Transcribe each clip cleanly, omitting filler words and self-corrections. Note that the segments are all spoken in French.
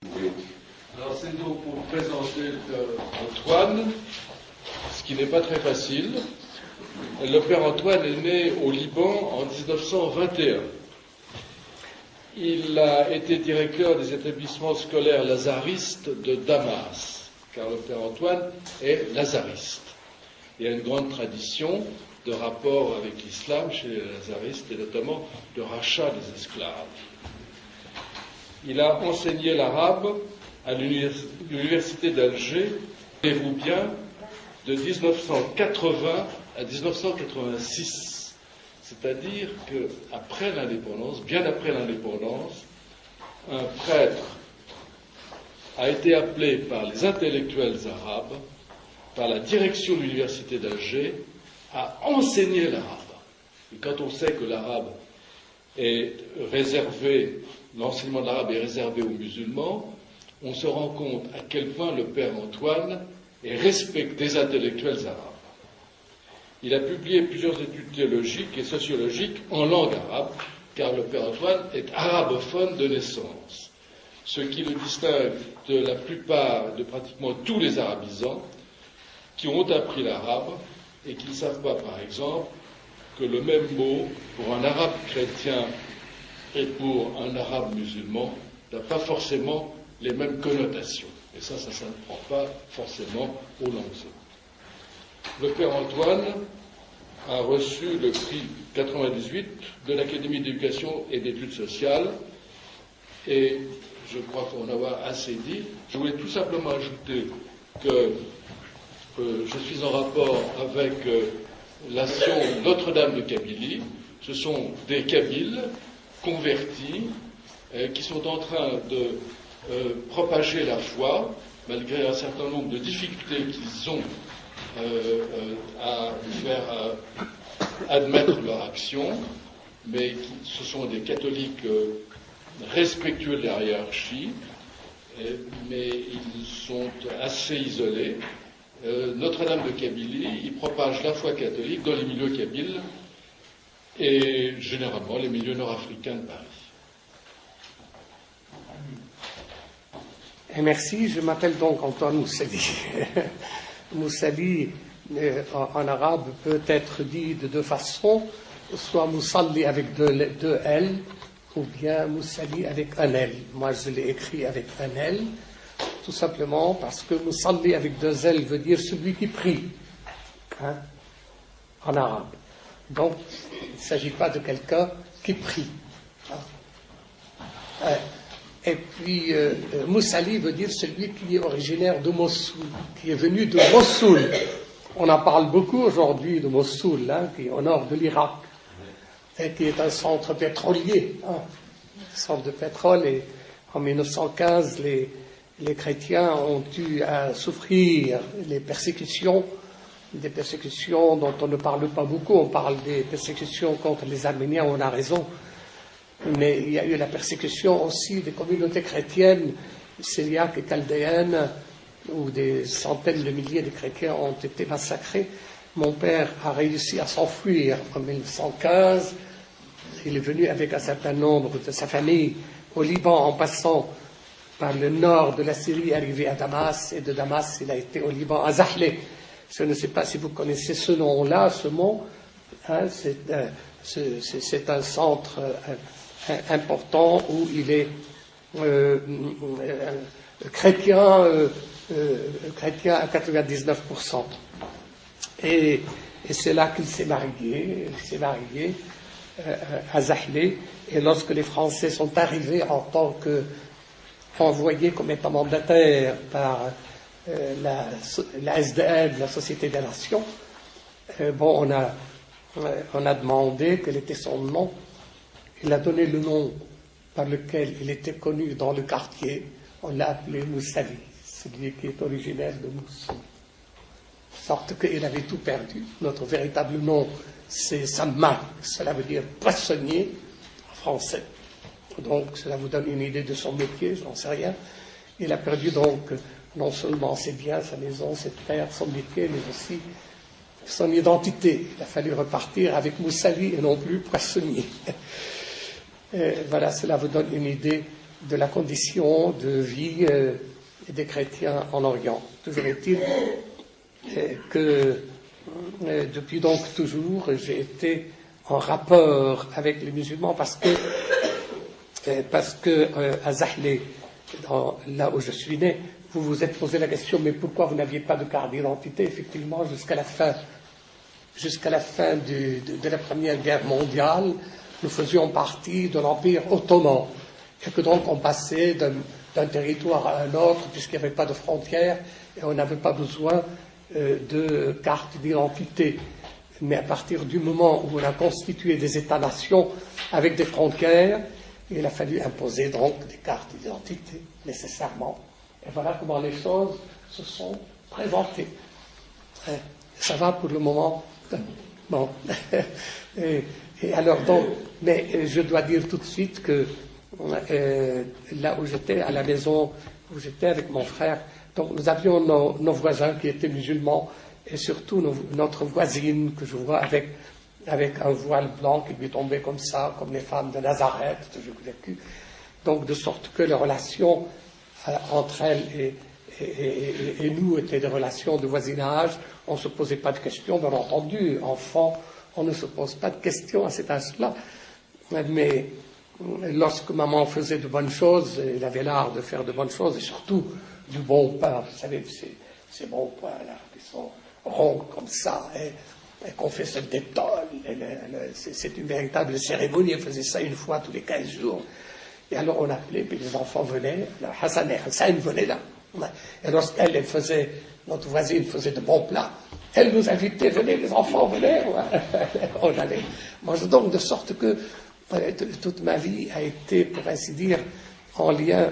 Alors c'est donc pour vous présenter Antoine, ce qui n'est pas très facile. Le père Antoine est né au Liban en 1921. Il a été directeur des établissements scolaires lazaristes de Damas, car le père Antoine est lazariste. Il y a une grande tradition de rapport avec l'islam chez les lazaristes, et notamment de rachat des esclaves. Il a enseigné l'arabe à l'université d'Alger, tenez-vous bien, de 1980 à 1986. C'est-à-dire qu'après l'indépendance, bien après l'indépendance, un prêtre a été appelé par les intellectuels arabes, par la direction de l'université d'Alger, à enseigner l'arabe. Et quand on sait que l'arabe est réservé, l'enseignement de l'arabe est réservé aux musulmans, on se rend compte à quel point le père Antoine est respecté des intellectuels arabes. Il a publié plusieurs études théologiques et sociologiques en langue arabe, car le père Antoine est arabophone de naissance, ce qui le distingue de la plupart, de pratiquement tous les arabisants qui ont appris l'arabe et qui ne savent pas, par exemple, que le même mot pour un arabe chrétien et pour un arabe musulman n'a pas forcément les mêmes connotations. Et ça ne prend pas forcément aux langues. Le père Antoine a reçu le prix 98 de l'Académie d'éducation et d'études sociales, et je crois qu'on en a assez dit. Je voulais tout simplement ajouter que je suis en rapport avec l'action Notre-Dame de Kabylie. Ce sont des Kabyles convertis qui sont en train de propager la foi, malgré un certain nombre de difficultés qu'ils ont à faire admettre leur action, mais ce sont des catholiques respectueux de la hiérarchie, mais ils sont assez isolés. Notre-Dame de Kabylie, ils propagent la foi catholique dans les milieux kabyles et généralement les milieux nord-africains de Paris. Et merci, je m'appelle donc Antoine Moussali. Moussali, en arabe, peut être dit de deux façons, soit Moussalli avec deux L, ou bien Moussali avec un L. Moi, je l'ai écrit avec un L, tout simplement parce que Moussalli avec deux L veut dire celui qui prie, en arabe. Donc, il ne s'agit pas de quelqu'un qui prie. Et puis, Moussali veut dire celui qui est originaire de Mossoul, qui est venu de Mossoul. On en parle beaucoup aujourd'hui de Mossoul, qui est au nord de l'Irak, et qui est un centre pétrolier, centre de pétrole. Et en 1915, les chrétiens ont eu à souffrir les persécutions, des persécutions dont on ne parle pas beaucoup. On parle des persécutions contre les Arméniens, on a raison. Mais il y a eu la persécution aussi des communautés chrétiennes syriaques et chaldéennes, où des centaines de milliers de chrétiens ont été massacrés. Mon père a réussi à s'enfuir en 1915. Il est venu avec un certain nombre de sa famille au Liban en passant par le nord de la Syrie, arrivé à Damas, et de Damas il a été au Liban, à Zahle. Je ne sais pas si vous connaissez ce nom-là, ce mot. C'est un centre important où il est chrétien à 99%. Et c'est là qu'il s'est marié. Il s'est marié à Zahle. Et lorsque les Français sont arrivés en tant qu'envoyés comme étant mandataires par la SDN, la Société des Nations, on a demandé quel était son nom. Il a donné le nom par lequel il était connu dans le quartier. On l'a appelé Moussali, celui qui est originaire de Mossoul. De sorte qu'il avait tout perdu. Notre véritable nom, c'est Samma. Cela veut dire poissonnier en français. Donc, cela vous donne une idée de son métier, je n'en sais rien. Il a perdu donc non seulement ses biens, sa maison, ses terres, son métier, mais aussi son identité. Il a fallu repartir avec Moussali et non plus poissonnier. Voilà, cela vous donne une idée de la condition de vie des chrétiens en Orient. Toujours est-il que depuis donc toujours, j'ai été en rapport avec les musulmans parce que à Zahle, là où je suis né, vous vous êtes posé la question, mais pourquoi vous n'aviez pas de carte d'identité? Effectivement, jusqu'à la fin de la Première Guerre mondiale, nous faisions partie de l'Empire ottoman, et que donc on passait d'un territoire à un autre, puisqu'il n'y avait pas de frontières, et on n'avait pas besoin de carte d'identité. Mais à partir du moment où on a constitué des États-nations avec des frontières, il a fallu imposer donc des cartes d'identité, nécessairement. Et voilà comment les choses se sont présentées. Ça va pour le moment. Bon. Et alors donc, mais je dois dire tout de suite que là où j'étais, à la maison où j'étais avec mon frère, donc nous avions nos voisins qui étaient musulmans, et surtout notre voisine que je vois avec un voile blanc qui lui tombait comme ça, comme les femmes de Nazareth, toujours vécu. Donc de sorte que les relations entre elles et nous étaient des relations de voisinage. On ne se posait pas de questions, bien entendu. Enfant, on ne se pose pas de questions à cet âge-là. Mais lorsque maman faisait de bonnes choses, elle avait l'art de faire de bonnes choses, et surtout du bon pain. Vous savez, ces bons pains-là, qui sont ronds comme ça, et qu'on fait se détolle. C'est une véritable cérémonie. Elle faisait ça une fois tous les 15 jours. Et alors on appelait, puis les enfants venaient. Hassan et Hassan venaient là. Et lorsqu'elle faisait, notre voisine faisait de bons plats, elle nous invitait, venez, les enfants venaient. On allait manger. Donc de sorte que toute ma vie a été, pour ainsi dire, en lien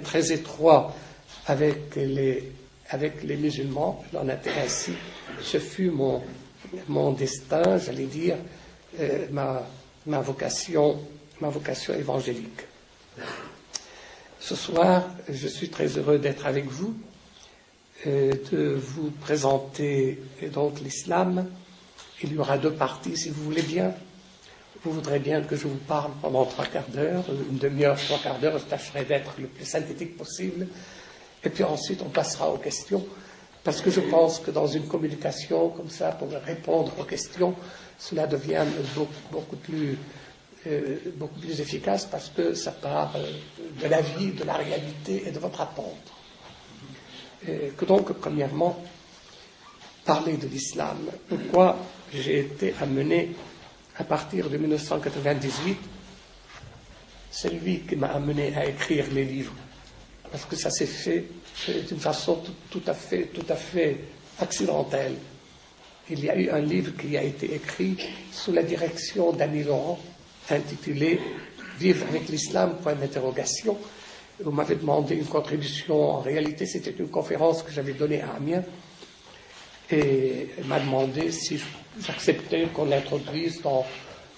très étroit avec les musulmans. J'en étais ainsi. Ce fut mon destin, j'allais dire, ma vocation évangélique. Ce soir, je suis très heureux d'être avec vous, de vous présenter donc l'islam. Il y aura 2 parties, si vous voulez bien. Vous voudrez bien que je vous parle pendant 3 quarts d'heure, une demi-heure, 3 quarts d'heure, je tâcherai d'être le plus synthétique possible. Et puis ensuite, on passera aux questions, parce que je pense que dans une communication comme ça, pour répondre aux questions, cela devient beaucoup plus efficace, parce que ça part de la vie, de la réalité et de votre attente. Que donc, premièrement, parler de l'islam. Pourquoi j'ai été amené, à partir de 1998, c'est lui qui m'a amené à écrire les livres. Parce que ça s'est fait d'une façon tout à fait accidentelle. Il y a eu un livre qui a été écrit sous la direction d'Annie Laurent, intitulé « Vivre avec l'islam ?» Vous m'avez demandé une contribution. En réalité, c'était une conférence que j'avais donnée à Amiens. Et elle m'a demandé si j'acceptais qu'on l'introduise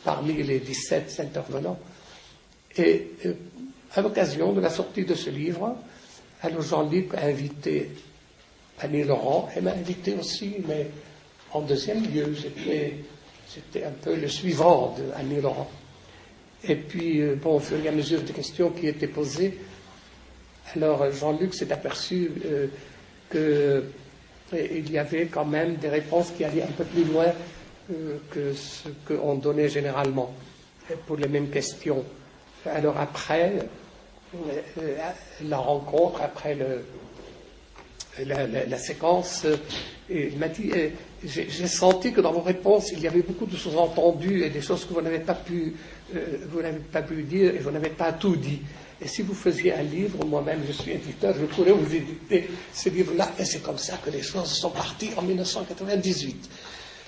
parmi les 17 intervenants. Et à l'occasion de la sortie de ce livre, alors Jean-Luc a invité Annie Laurent. Elle m'a invité aussi, mais en deuxième lieu. J'étais un peu le suivant de Annie Laurent. Et puis, au fur et à mesure des questions qui étaient posées, alors Jean-Luc s'est aperçu qu'il y avait quand même des réponses qui allaient un peu plus loin que ce qu'on donnait généralement pour les mêmes questions. Alors après la rencontre, après la séquence, il m'a dit, j'ai senti que dans vos réponses, il y avait beaucoup de sous-entendus et des choses que vous n'avez pas pu dire, et vous n'avez pas tout dit. Et si vous faisiez un livre, moi-même je suis éditeur, je pourrais vous éditer ce livre-là. Et c'est comme ça que les choses sont parties en 1998.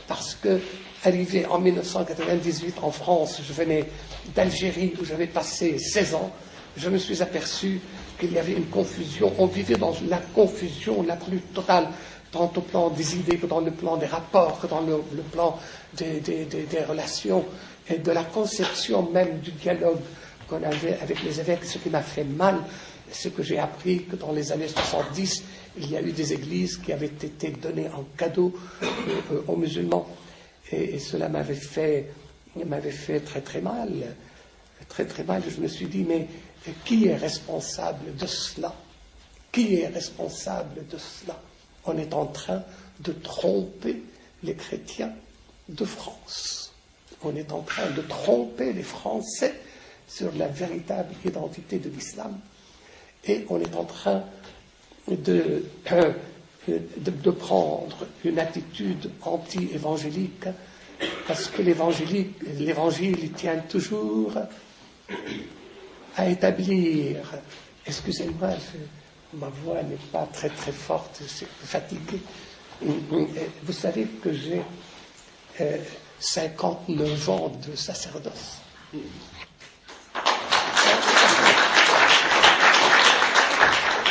Parce que, arrivé en 1998 en France, je venais d'Algérie où j'avais passé 16 ans, je me suis aperçu qu'il y avait une confusion. On vivait dans la confusion la plus totale, tant au plan des idées que dans le plan des rapports, que dans le plan des relations et de la conception même du dialogue qu'on avait avec les évêques. Ce qui m'a fait mal, c'est que j'ai appris que dans les années 70, il y a eu des églises qui avaient été données en cadeau aux musulmans. Et cela m'avait fait très très mal. Très très mal. Je me suis dit, mais Et qui est responsable de cela? Qui est responsable de cela? On est en train de tromper les chrétiens de France. On est en train de tromper les Français sur la véritable identité de l'islam. Et on est en train de prendre une attitude anti-évangélique, parce que l'évangile tient toujours à établir, excusez-moi, ma voix n'est pas très très forte, je suis fatigué. Vous savez que j'ai 59 ans de sacerdoce.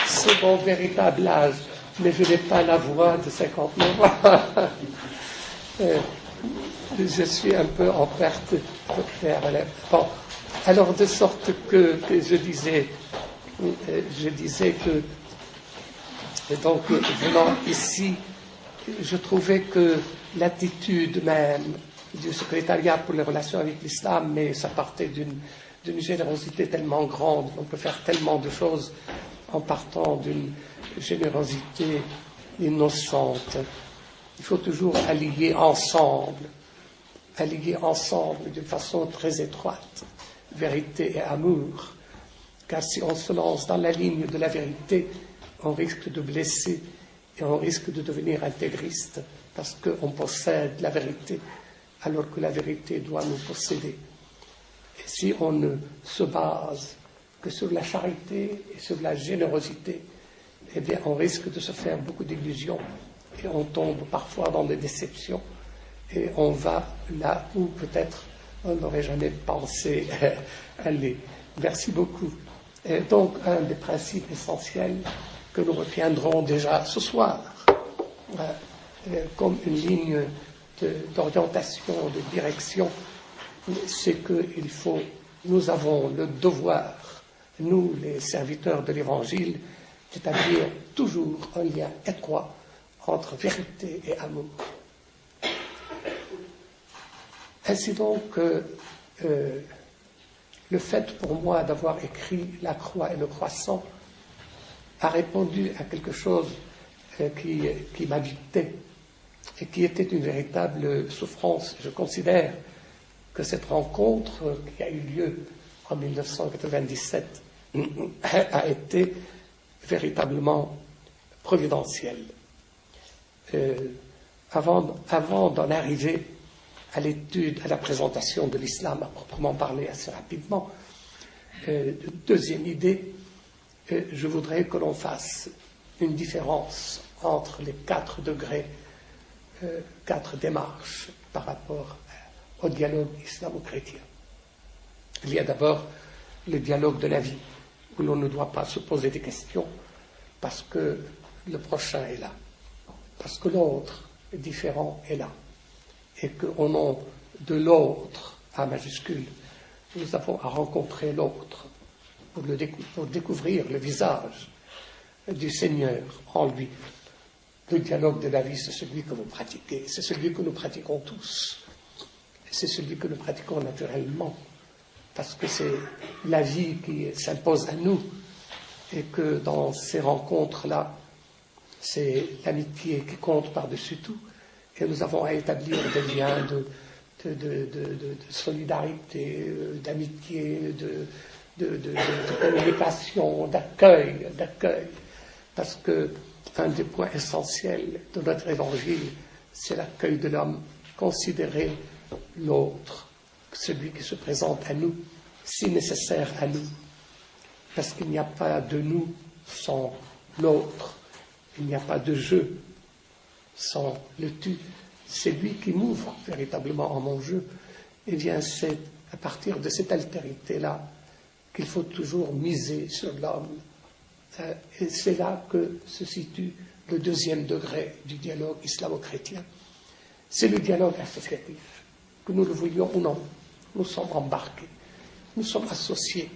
C'est mon véritable âge, mais je n'ai pas la voix de 59 ans. Je suis un peu en perte de relève. Bon, alors de sorte que je disais que, donc, venant ici, je trouvais que l'attitude même du secrétariat pour les relations avec l'islam, mais ça partait d'une générosité tellement grande, on peut faire tellement de choses en partant d'une générosité innocente. Il faut toujours allier ensemble d'une façon très étroite, vérité et amour. Car si on se lance dans la ligne de la vérité, on risque de blesser et on risque de devenir intégriste parce qu'on possède la vérité alors que la vérité doit nous posséder. Et si on ne se base que sur la charité et sur la générosité, eh bien on risque de se faire beaucoup d'illusions et on tombe parfois dans des déceptions et on va là où peut-être on n'aurait jamais pensé aller. Merci beaucoup. Et donc, un des principes essentiels que nous retiendrons déjà ce soir, comme une ligne d'orientation, de direction, c'est que nous avons le devoir, nous les serviteurs de l'Évangile, d'établir toujours un lien étroit entre vérité et amour. Ainsi donc, le fait pour moi d'avoir écrit La Croix et le Croissant a répondu à quelque chose qui m'habitait et qui était une véritable souffrance. Je considère que cette rencontre qui a eu lieu en 1997 a été véritablement providentielle. Avant d'en arriver à l'étude, à la présentation de l'islam à proprement parler assez rapidement, deuxième idée, je voudrais que l'on fasse une différence entre les 4 degrés, 4 démarches par rapport au dialogue islamo-chrétien. Il y a d'abord le dialogue de la vie, où l'on ne doit pas se poser des questions parce que le prochain est là, parce que l'autre différent est là, et qu'au nom de l'autre, A majuscule, nous avons à rencontrer l'autre pour découvrir le visage du Seigneur en lui. Le dialogue de la vie, c'est celui que vous pratiquez, c'est celui que nous pratiquons tous, c'est celui que nous pratiquons naturellement, parce que c'est la vie qui s'impose à nous, et que dans ces rencontres-là, c'est l'amitié qui compte par-dessus tout, et nous avons à établir des liens de solidarité, d'amitié, de communication, d'accueil, parce que un des points essentiels de notre évangile, c'est l'accueil de l'homme, considérer l'autre, celui qui se présente à nous, si nécessaire à nous, parce qu'il n'y a pas de nous sans l'autre, il n'y a pas de je sans le tu, c'est lui qui m'ouvre véritablement en mon jeu. Eh bien, c'est à partir de cette altérité-là qu'il faut toujours miser sur l'homme. Et c'est là que se situe le deuxième degré du dialogue islamo-chrétien. C'est le dialogue associatif. Que nous le voulions ou non, nous sommes embarqués, nous sommes associés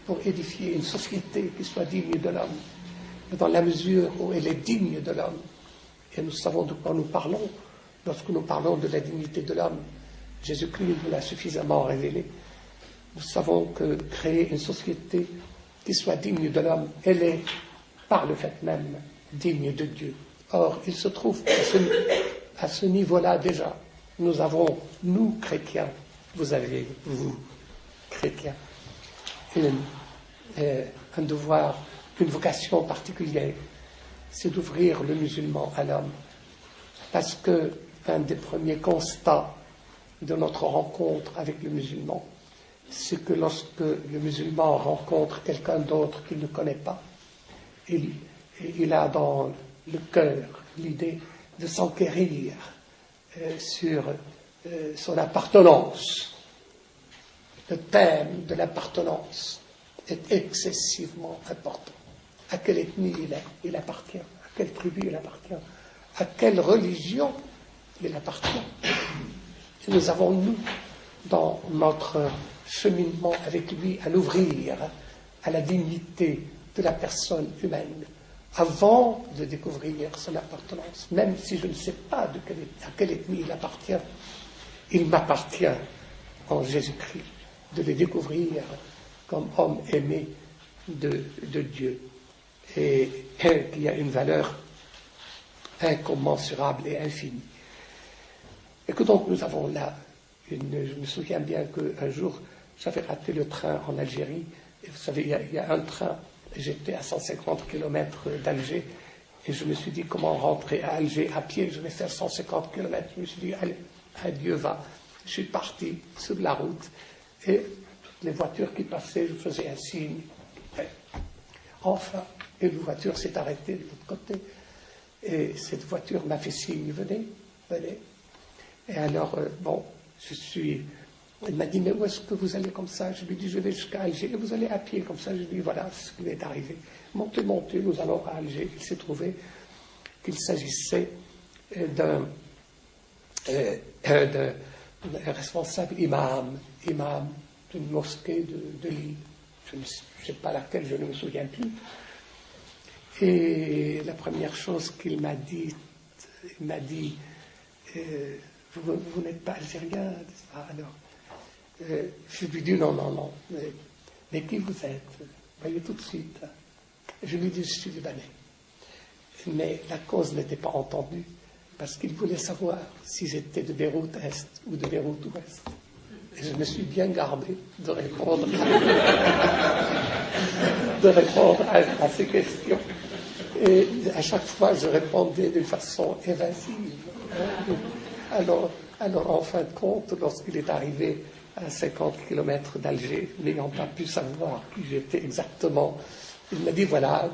pour édifier une société qui soit digne de l'homme, dans la mesure où elle est digne de l'homme. Et nous savons de quoi nous parlons lorsque nous parlons de la dignité de l'homme. Jésus-Christ nous l'a suffisamment révélé. Nous savons que créer une société qui soit digne de l'homme, elle est, par le fait même, digne de Dieu. Or, il se trouve à ce niveau-là déjà, nous avons, nous, chrétiens, vous avez, vous, chrétiens, un devoir, une vocation particulière, c'est d'ouvrir le musulman à l'homme. Parce que un des premiers constats de notre rencontre avec le musulman, c'est que lorsque le musulman rencontre quelqu'un d'autre qu'il ne connaît pas, il a dans le cœur l'idée de s'enquérir sur son appartenance. Le thème de l'appartenance est excessivement important. À quelle ethnie il appartient, à quelle tribu il appartient, à quelle religion il appartient. Et nous avons, nous, dans notre cheminement avec lui, à l'ouvrir à la dignité de la personne humaine, avant de découvrir son appartenance. Même si je ne sais pas à quelle ethnie il appartient, il m'appartient en Jésus-Christ de le découvrir comme homme aimé de Dieu et qui a une valeur incommensurable et infinie. Et que donc nous avons là, je me souviens bien qu'un jour, j'avais raté le train en Algérie, et vous savez, il y a un train, j'étais à 150 km d'Alger, et je me suis dit, comment rentrer à Alger à pied, je vais faire 150 km, je me suis dit, allez, adieu va. Je suis parti sur la route, et toutes les voitures qui passaient, je faisais un signe. Et enfin, une voiture s'est arrêtée de l'autre côté, et cette voiture m'a fait signe, venez, venez. Et alors, elle m'a dit, mais où est-ce que vous allez comme ça? Je lui ai dit, je vais jusqu'à Alger, et vous allez à pied comme ça. Je lui ai dit, voilà ce qui m'est arrivé. Montez, nous allons à Alger. Il s'est trouvé qu'il s'agissait d'un responsable imam d'une mosquée de Lille. Je ne sais pas laquelle, je ne me souviens plus. Et la première chose qu'il m'a dit, il m'a dit, vous n'êtes pas algérien, alors je lui ai dit non, mais qui vous êtes? Voyez tout de suite. Je lui ai dit, je suis libanais. Mais la cause n'était pas entendue, parce qu'il voulait savoir si j'étais de Beyrouth Est ou de Beyrouth Ouest. Et je me suis bien gardé de répondre à ces questions. Et à chaque fois, je répondais d'une façon évasive. Alors, en fin de compte, lorsqu'il est arrivé à 50 km d'Alger, n'ayant pas pu savoir qui j'étais exactement, il m'a dit, voilà,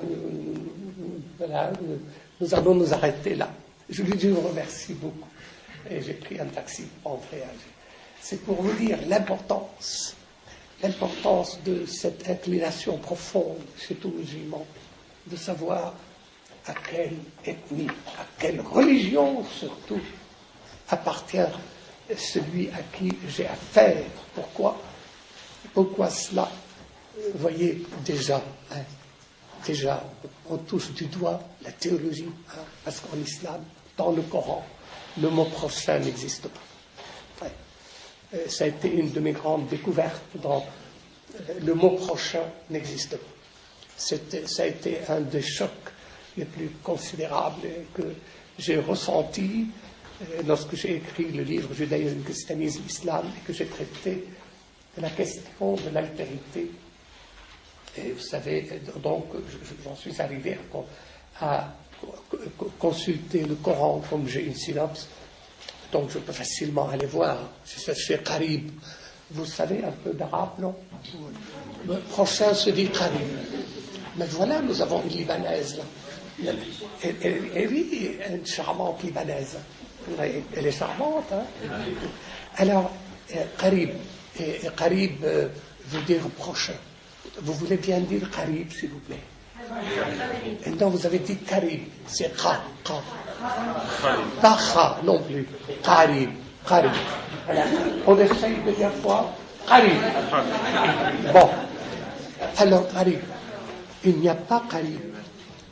nous allons nous arrêter là. Je lui ai dit, je vous remercie beaucoup. Et j'ai pris un taxi pour rentrer à Alger. C'est pour vous dire l'importance de cette inclination profonde chez tout musulman, de savoir à quelle ethnie, à quelle religion surtout, appartient celui à qui j'ai affaire. Pourquoi cela? Vous voyez, déjà, on touche du doigt la théologie, parce qu'en islam, dans le Coran, le mot prochain n'existe pas. Ça a été une de mes grandes découvertes. Le mot prochain n'existe pas. Ça a été un des chocs les plus considérables que j'ai ressentis lorsque j'ai écrit le livre Judaïsme, Christianisme, Islam, et que j'ai traité de la question de l'altérité. Et vous savez, donc, j'en suis arrivé à consulter le Coran comme j'ai une synopse. Donc, je peux facilement aller voir. Je cherche Qarib. Vous savez un peu d'arabe, non? Le prochain se dit Qarib. Mais voilà, nous avons une Libanaise, là. Et oui, une charmante Libanaise. Elle est charmante, hein? Alors, Qarib. Et Qarib veut dire prochain. Vous voulez bien dire Qarib, s'il vous plaît? Et non, vous avez dit Qarib. C'est Qa. Pas Kha non plus. Qarib. Voilà. On essaye de dire quoi? Qarib. Bon. Alors, Qarib. Il n'y a pas Qarib.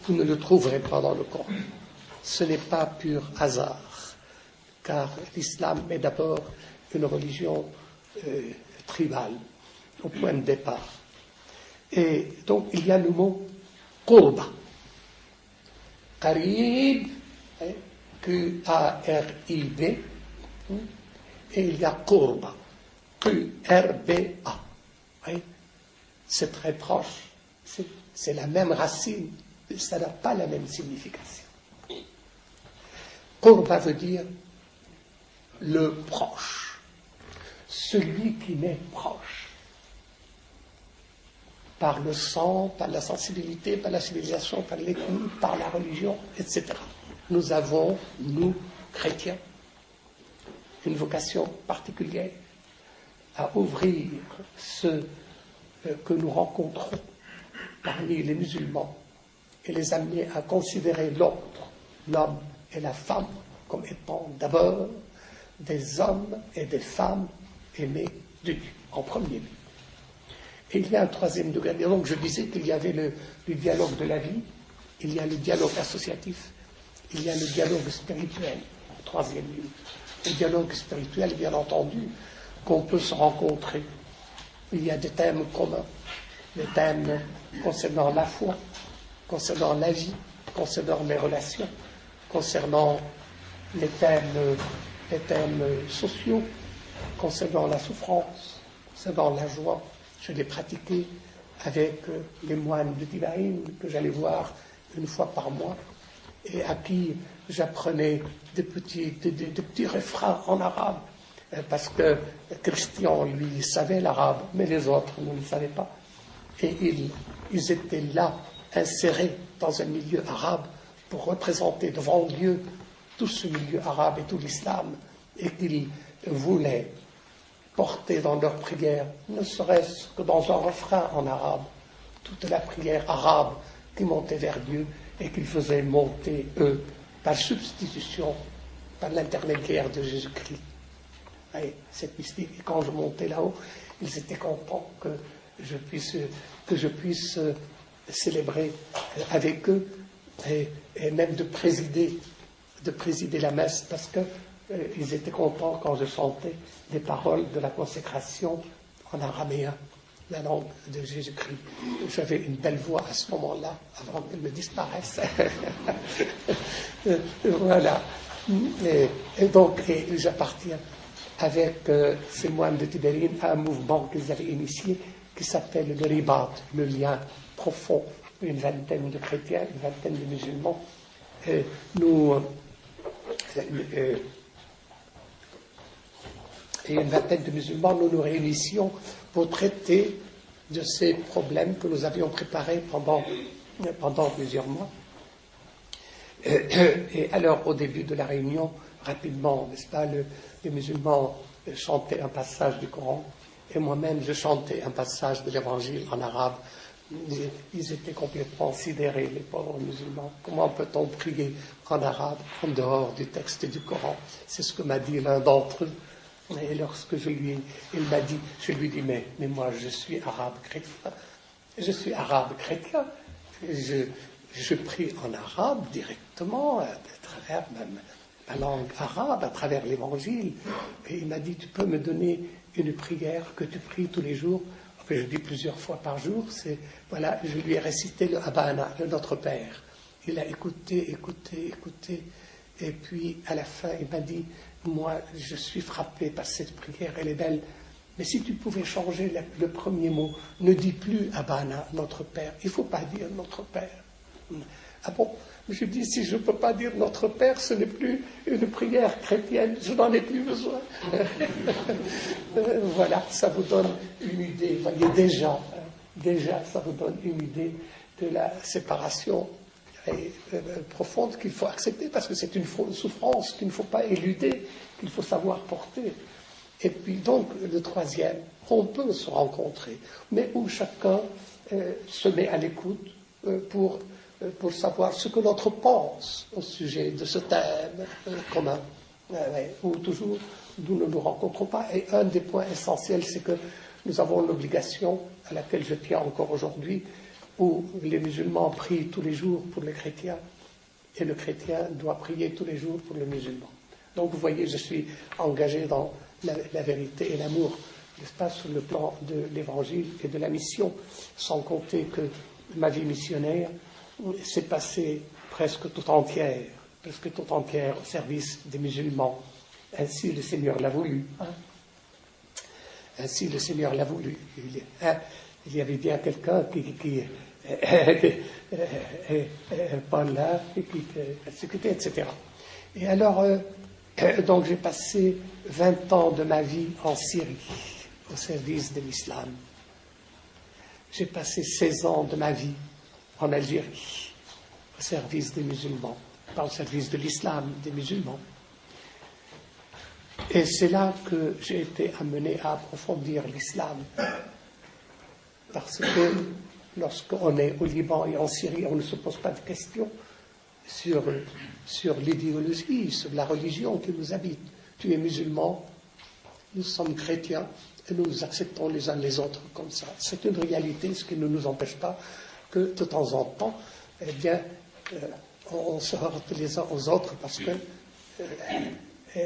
Vous ne le trouverez pas dans le Coran. Ce n'est pas pur hasard. Car l'islam est d'abord une religion tribale, au point de départ. Et donc, il y a le mot qurba. Qarib, Q-A-R-I-B, et il y a qurba, Q-R-B-A. C'est très proche, c'est la même racine, ça n'a pas la même signification. Qurba veut dire le proche, celui qui m'est proche, par le sang, par la sensibilité, par la civilisation, par l'ethnie, par la religion, etc. Nous avons, nous, chrétiens, une vocation particulière à ouvrir ce que nous rencontrons parmi les musulmans et les amener à considérer l'autre, l'homme et la femme, comme étant d'abord des hommes et des femmes aimés de Dieu, en premier lieu. Et il y a un troisième degré. Donc je disais qu'il y avait le dialogue de la vie, il y a le dialogue associatif, il y a le dialogue spirituel, en troisième lieu. Le dialogue spirituel, bien entendu, qu'on peut se rencontrer. Il y a des thèmes communs, des thèmes concernant la foi, concernant la vie, concernant les relations, concernant les thèmes sociaux, concernant la souffrance, concernant la joie. Je l'ai pratiqué avec les moines de Tibaïn que j'allais voir une fois par mois et à qui j'apprenais des petits refrains en arabe parce que Christian, lui, savait l'arabe, mais les autres ne le savaient pas. Et ils étaient là, insérés dans un milieu arabe pour représenter devant Dieu tout ce milieu arabe et tout l'islam, et qu'ils voulaient porter dans leur prière, ne serait-ce que dans un refrain en arabe, toute la prière arabe qui montait vers Dieu et qu'ils faisaient monter, eux, par substitution, par l'intermédiaire de Jésus-Christ. Et cette mystique, et quand je montais là-haut, ils étaient contents que je puisse célébrer avec eux et même de présider la messe, parce que ils étaient contents quand je chantais les paroles de la consécration en araméen, la langue de Jésus-Christ. J'avais une belle voix à ce moment-là, avant qu'elle me disparaisse. Voilà. Et donc, j'appartiens avec ces moines de Tibérine à un mouvement qu'ils avaient initié qui s'appelle le Ribat, le lien profond. Une vingtaine de chrétiens, une vingtaine de musulmans. Et une vingtaine de musulmans, nous nous réunissions pour traiter de ces problèmes que nous avions préparés pendant plusieurs mois. Et alors, au début de la réunion, rapidement, n'est-ce pas, les musulmans chantaient un passage du Coran, et moi-même, je chantais un passage de l'Évangile en arabe. Ils étaient complètement sidérés, les pauvres musulmans. Comment peut-on prier en arabe en dehors du texte du Coran? C'est ce que m'a dit l'un d'entre eux. Et lorsque il m'a dit, je lui dis, mais moi je suis arabe chrétien. Je suis arabe chrétien. Je prie en arabe directement, à travers ma langue arabe, à travers l'évangile. Et il m'a dit, tu peux me donner une prière que tu pries tous les jours? Enfin, je dis plusieurs fois par jour. Voilà, je lui ai récité le Abana, le Notre Père. Il a écouté. Et puis, à la fin, il m'a dit, moi, je suis frappé par cette prière, elle est belle. Mais si tu pouvais changer le premier mot, ne dis plus Abana, Notre Père. Il ne faut pas dire Notre Père. Ah bon? Je dis, si je ne peux pas dire Notre Père, ce n'est plus une prière chrétienne, je n'en ai plus besoin. Voilà, ça vous donne une idée. Vous voyez, déjà, ça vous donne une idée de la séparation profonde qu'il faut accepter, parce que c'est une souffrance qu'il ne faut pas éluder, qu'il faut savoir porter. Et puis donc, le troisième, on peut se rencontrer, mais où chacun se met à l'écoute pour savoir ce que l'autre pense au sujet de ce thème commun, où toujours nous ne nous rencontrons pas. Et un des points essentiels, c'est que nous avons l'obligation, à laquelle je tiens encore aujourd'hui, où les musulmans prient tous les jours pour les chrétiens, et le chrétien doit prier tous les jours pour le musulman. Donc vous voyez, je suis engagé dans la vérité et l'amour n'est-ce pas, sur le plan de l'évangile et de la mission, sans compter que ma vie missionnaire s'est passée presque tout entière au service des musulmans. Ainsi le Seigneur l'a voulu. Ainsi le Seigneur l'a voulu. Il y avait bien quelqu'un qui pas là, et qui persécutait, etc. Et alors, donc j'ai passé 20 ans de ma vie en Syrie, au service de l'islam. J'ai passé 16 ans de ma vie en Algérie, au service des musulmans, pas au service de l'islam, des musulmans. Et c'est là que j'ai été amené à approfondir l'islam. Parce que lorsqu'on est au Liban et en Syrie, on ne se pose pas de questions sur l'idéologie, sur la religion qui nous habite. Tu es musulman, nous sommes chrétiens, et nous nous acceptons les uns les autres comme ça. C'est une réalité, ce qui ne nous empêche pas que de temps en temps, eh bien, on se heurte les uns aux autres parce que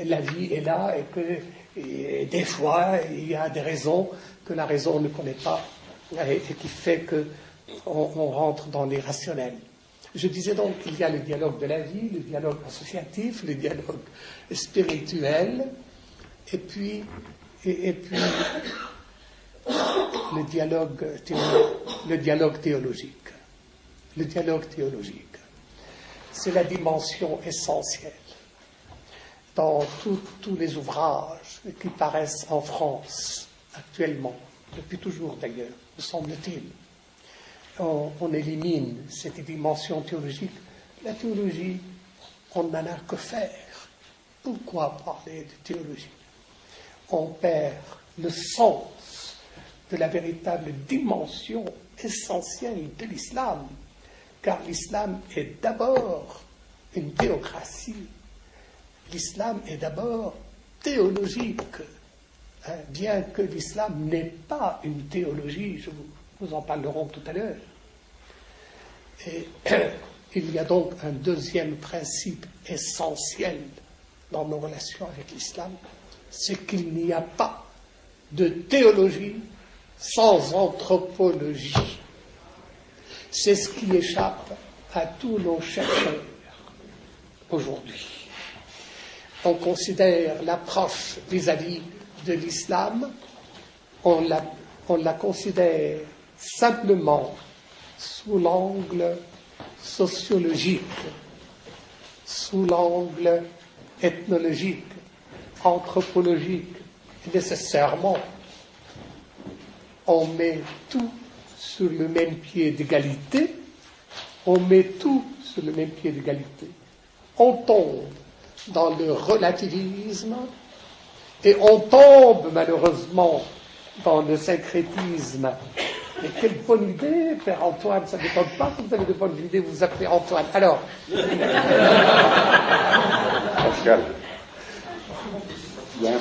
la vie est là et des fois, il y a des raisons que la raison ne connaît pas et qui fait qu'on rentre dans l'irrationnel. Je disais donc qu'il y a le dialogue de la vie, le dialogue associatif, le dialogue spirituel, et puis le dialogue théologique. Le dialogue théologique, c'est la dimension essentielle dans tous les ouvrages qui paraissent en France actuellement, depuis toujours d'ailleurs, me semble-t-il. On élimine cette dimension théologique. La théologie, on n'en a que faire. Pourquoi parler de théologie? On perd le sens de la véritable dimension essentielle de l'islam, car l'islam est d'abord une théocratie. L'islam est d'abord théologique, bien que l'islam n'ait pas une théologie, nous en parlerons tout à l'heure. Et il y a donc un deuxième principe essentiel dans nos relations avec l'islam, c'est qu'il n'y a pas de théologie sans anthropologie. C'est ce qui échappe à tous nos chercheurs aujourd'hui. On considère l'approche vis-à-vis de l'islam, on la considère simplement sous l'angle sociologique, sous l'angle ethnologique, anthropologique. Nécessairement, on met tout sur le même pied d'égalité, on tombe dans le relativisme et on tombe malheureusement dans le syncrétisme. Mais quelle bonne idée, Père Antoine, ça ne dépend pas que vous avez de bonnes idées, vous vous appelez Antoine. Alors Pascal. Bien.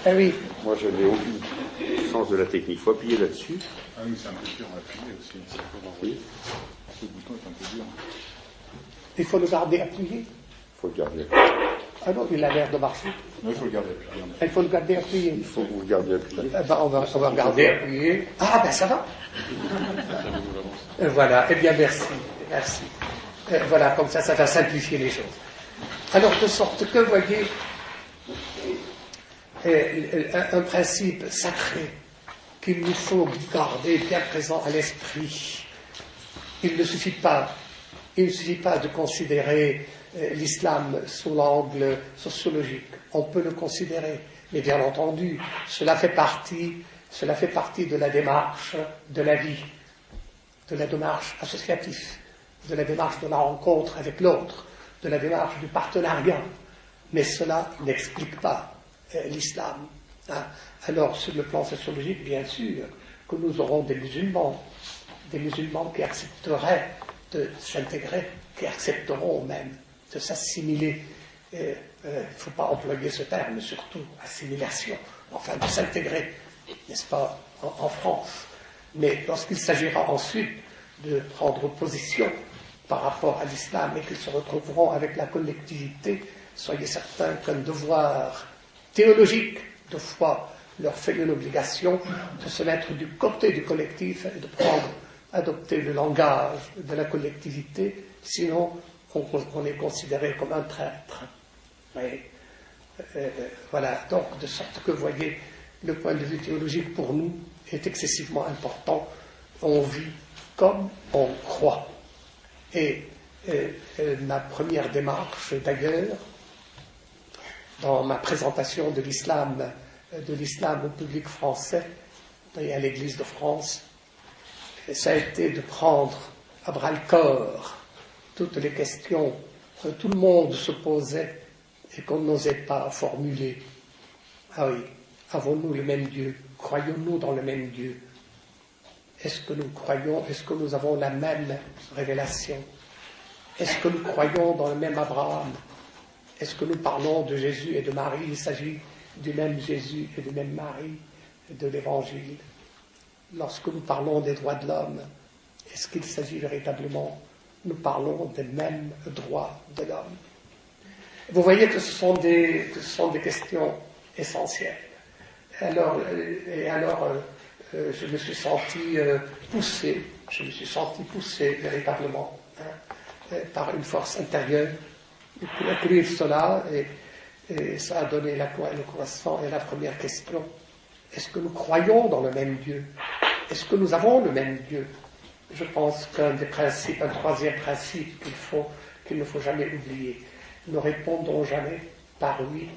Ah oui. Moi, je n'ai aucun sens de la technique. Il faut appuyer là-dessus. Ah oui, c'est un peu dur à appuyer aussi. Oui. Ce bouton est un peu dur. Il faut le garder appuyé. Il faut le garder. Ah non, il a l'air de marcher. Non, il faut le garder appuyé. Il faut le garder appuyé. Il faut que vous le gardiez appuyé. Eh ben, on va garder appuyé. Ah ben ça va. Voilà, eh bien merci. Voilà, comme ça va simplifier les choses. Alors, de sorte que, voyez, un principe sacré qu'il nous faut garder bien présent à l'esprit. Il ne suffit pas de considérer l'islam sous l'angle sociologique. On peut le considérer, mais bien entendu, cela fait partie de la démarche de la vie, de la démarche associative, de la démarche de la rencontre avec l'autre, de la démarche du partenariat. Mais cela n'explique pas l'islam. Alors, sur le plan sociologique, bien sûr, que nous aurons des musulmans qui accepteraient de s'intégrer, qui accepteront même de s'assimiler. Il ne faut pas employer ce terme, surtout assimilation, enfin de s'intégrer, n'est-ce pas, en France. Mais lorsqu'il s'agira ensuite de prendre position par rapport à l'islam et qu'ils se retrouveront avec la collectivité, soyez certains qu'un devoir théologique de foi leur fait une obligation de se mettre du côté du collectif et de adopter le langage de la collectivité, sinon on est considéré comme un traître. Voilà, donc de sorte que vous voyez, le point de vue théologique pour nous est excessivement important. On vit comme on croit. Et ma première démarche, d'ailleurs, dans ma présentation de l'islam au public français et à l'Église de France, ça a été de prendre à bras-le-corps toutes les questions que tout le monde se posait et qu'on n'osait pas formuler. Ah oui, avons-nous le même Dieu? Croyons-nous dans le même Dieu? Est-ce que nous croyons, est-ce que nous avons la même révélation? Est-ce que nous croyons dans le même Abraham? Est-ce que nous parlons de Jésus et de Marie? Il s'agit du même Jésus et du même Marie de l'Évangile. Lorsque nous parlons des droits de l'homme, est-ce qu'il s'agit véritablement, nous parlons des mêmes droits de l'homme? Vous voyez que ce sont des questions essentielles. Alors, je me suis senti poussé véritablement par une force intérieure pour écrire cela, et ça a donné le croissant. Et la première question, est-ce que nous croyons dans le même Dieu? Est-ce que nous avons le même Dieu? Je pense qu'un troisième principe qu'il ne faut jamais oublier, ne répondons jamais par oui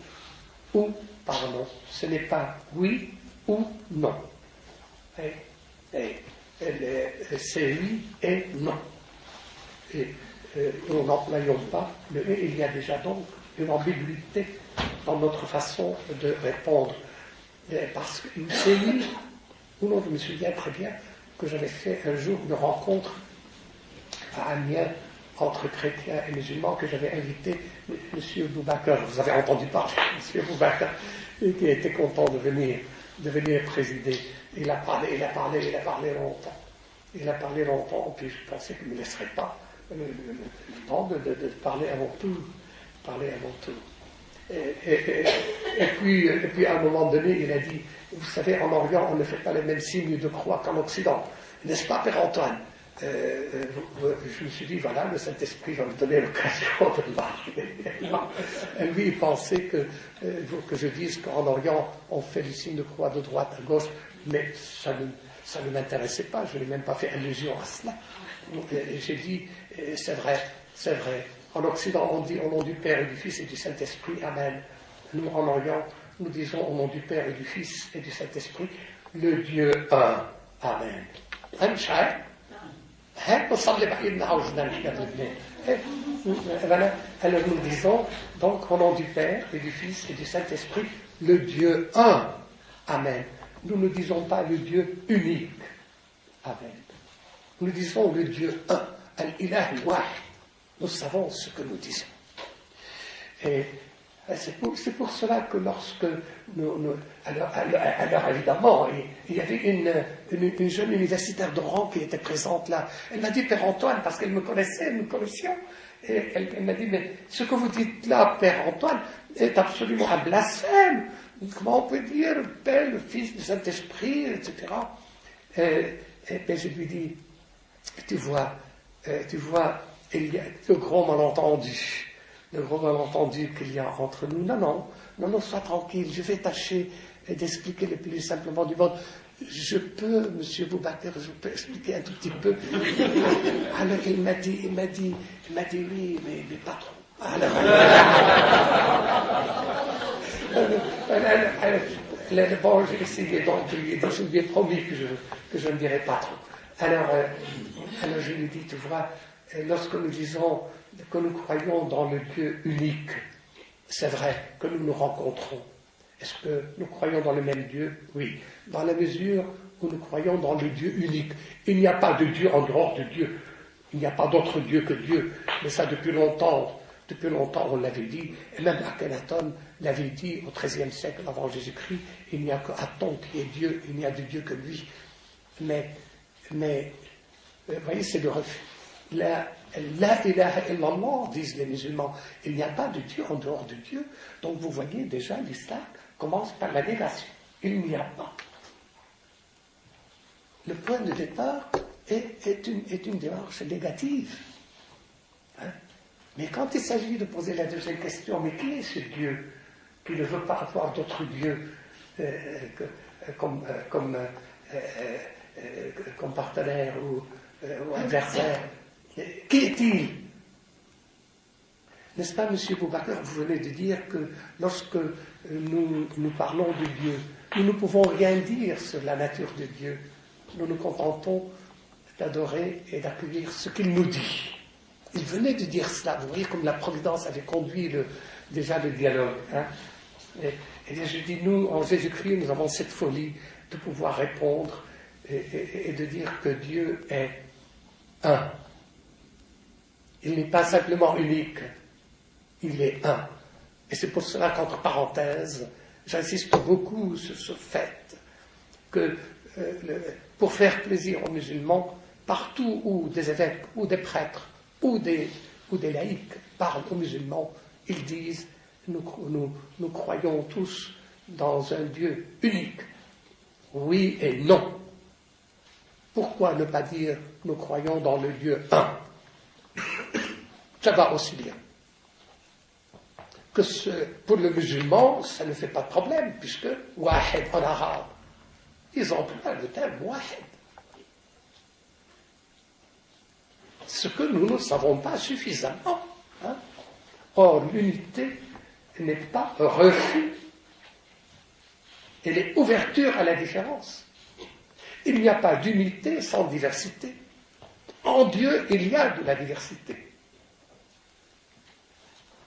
ou par non. Ce n'est pas oui ou non. C'est oui et non. Et nous n'employons pas le et. Il y a déjà donc une ambiguïté dans notre façon de répondre. Parce que c'est oui ou non. Je me souviens très bien que j'avais fait un jour une rencontre à Amiens entre chrétiens et musulmans, que j'avais invité M. Boubacar. Vous avez entendu parler, M. Boubacar, qui était content de venir présider. Il a parlé longtemps, puis je pensais qu'il ne me laisserait pas le temps de parler à mon tour. Et puis à un moment donné, il a dit, vous savez, en Orient, on ne fait pas les mêmes signes de croix qu'en Occident. N'est-ce pas, Père Antoine? Je me suis dit, voilà, le Saint-Esprit va me donner l'occasion de parler. Et lui, il pensait que je dise qu'en Orient, on fait le signe de croix de droite à gauche, mais ça ne m'intéressait pas, je n'ai même pas fait allusion à cela. Et j'ai dit, c'est vrai. En Occident, on dit au nom du Père et du Fils et du Saint-Esprit, Amen. Nous, en Orient, nous disons au nom du Père et du Fils et du Saint-Esprit, le Dieu un, Amen. Alors nous disons donc au nom du Père et du Fils et du Saint-Esprit, le Dieu un, Amen. Nous ne disons pas le Dieu unique, Amen. Nous disons le Dieu un, Al-Ilah Wahid. Nous savons ce que nous disons. Et c'est pour cela que lorsque alors évidemment, il y avait une jeune universitaire d'Oran qui était présente là. Elle m'a dit, Père Antoine, parce qu'elle me connaissait, nous connaissions, et elle m'a dit, mais ce que vous dites là, Père Antoine, est absolument un blasphème. Comment on peut dire Père, le Fils, le Saint-Esprit, etc. Et puis je lui dis, tu vois, il y a le gros malentendu qu'il y a entre nous. Non, sois tranquille, je vais tâcher d'expliquer le plus simplement du monde. Je peux, Monsieur Boubacar, je peux expliquer un tout petit peu. Alors il m'a dit, oui, mais pas trop. Bon, j'ai essayé, donc je lui ai promis que je ne dirais pas trop. Alors je lui dis, tu vois, lorsque nous disons que nous croyons dans le Dieu unique, c'est vrai que nous nous rencontrons. Est-ce que nous croyons dans le même Dieu? Oui. Dans la mesure où nous croyons dans le Dieu unique. Il n'y a pas de Dieu en dehors de Dieu. Il n'y a pas d'autre Dieu que Dieu. Mais ça, depuis longtemps, on l'avait dit. Et même Akhenaton l'avait dit au XIIIe siècle avant Jésus-Christ. Il n'y a qu'Aton qui est Dieu. Il n'y a de Dieu que lui. Mais vous voyez, c'est le refus. La ilaha illallah, disent les musulmans. Il n'y a pas de Dieu en dehors de Dieu. Donc vous voyez déjà, l'islam commence par la négation. il n'y a pas. Le point de départ est une démarche négative. Hein? Mais quand il s'agit de poser la deuxième question, mais qui est ce Dieu qui ne veut pas avoir d'autres dieux comme partenaire ou adversaire? Qui est-il? N'est-ce pas, M. Boubacar, vous venez de dire que lorsque nous parlons de Dieu, nous ne pouvons rien dire sur la nature de Dieu. Nous nous contentons d'adorer et d'accueillir ce qu'il nous dit. Il venait de dire cela. Vous voyez comme la Providence avait conduit déjà le dialogue. Hein? Et je dis, nous, en Jésus-Christ, nous avons cette folie de pouvoir répondre et de dire que Dieu est un. Il n'est pas simplement unique, il est un. Et c'est pour cela qu'entre parenthèses, j'insiste beaucoup sur ce fait que pour faire plaisir aux musulmans, partout où des évêques ou des prêtres ou des laïcs parlent aux musulmans, ils disent nous croyons tous dans un Dieu unique. Oui et non. Pourquoi ne pas dire nous croyons dans le Dieu un? Ça va aussi bien. Que pour le musulman, ça ne fait pas de problème, puisque wahid en arabe, ils emploient le terme wahid. Ce que nous ne savons pas suffisamment. Hein? Or, l'unité n'est pas refus. Elle est ouverture à la différence. Il n'y a pas d'unité sans diversité. En Dieu, il y a de la diversité.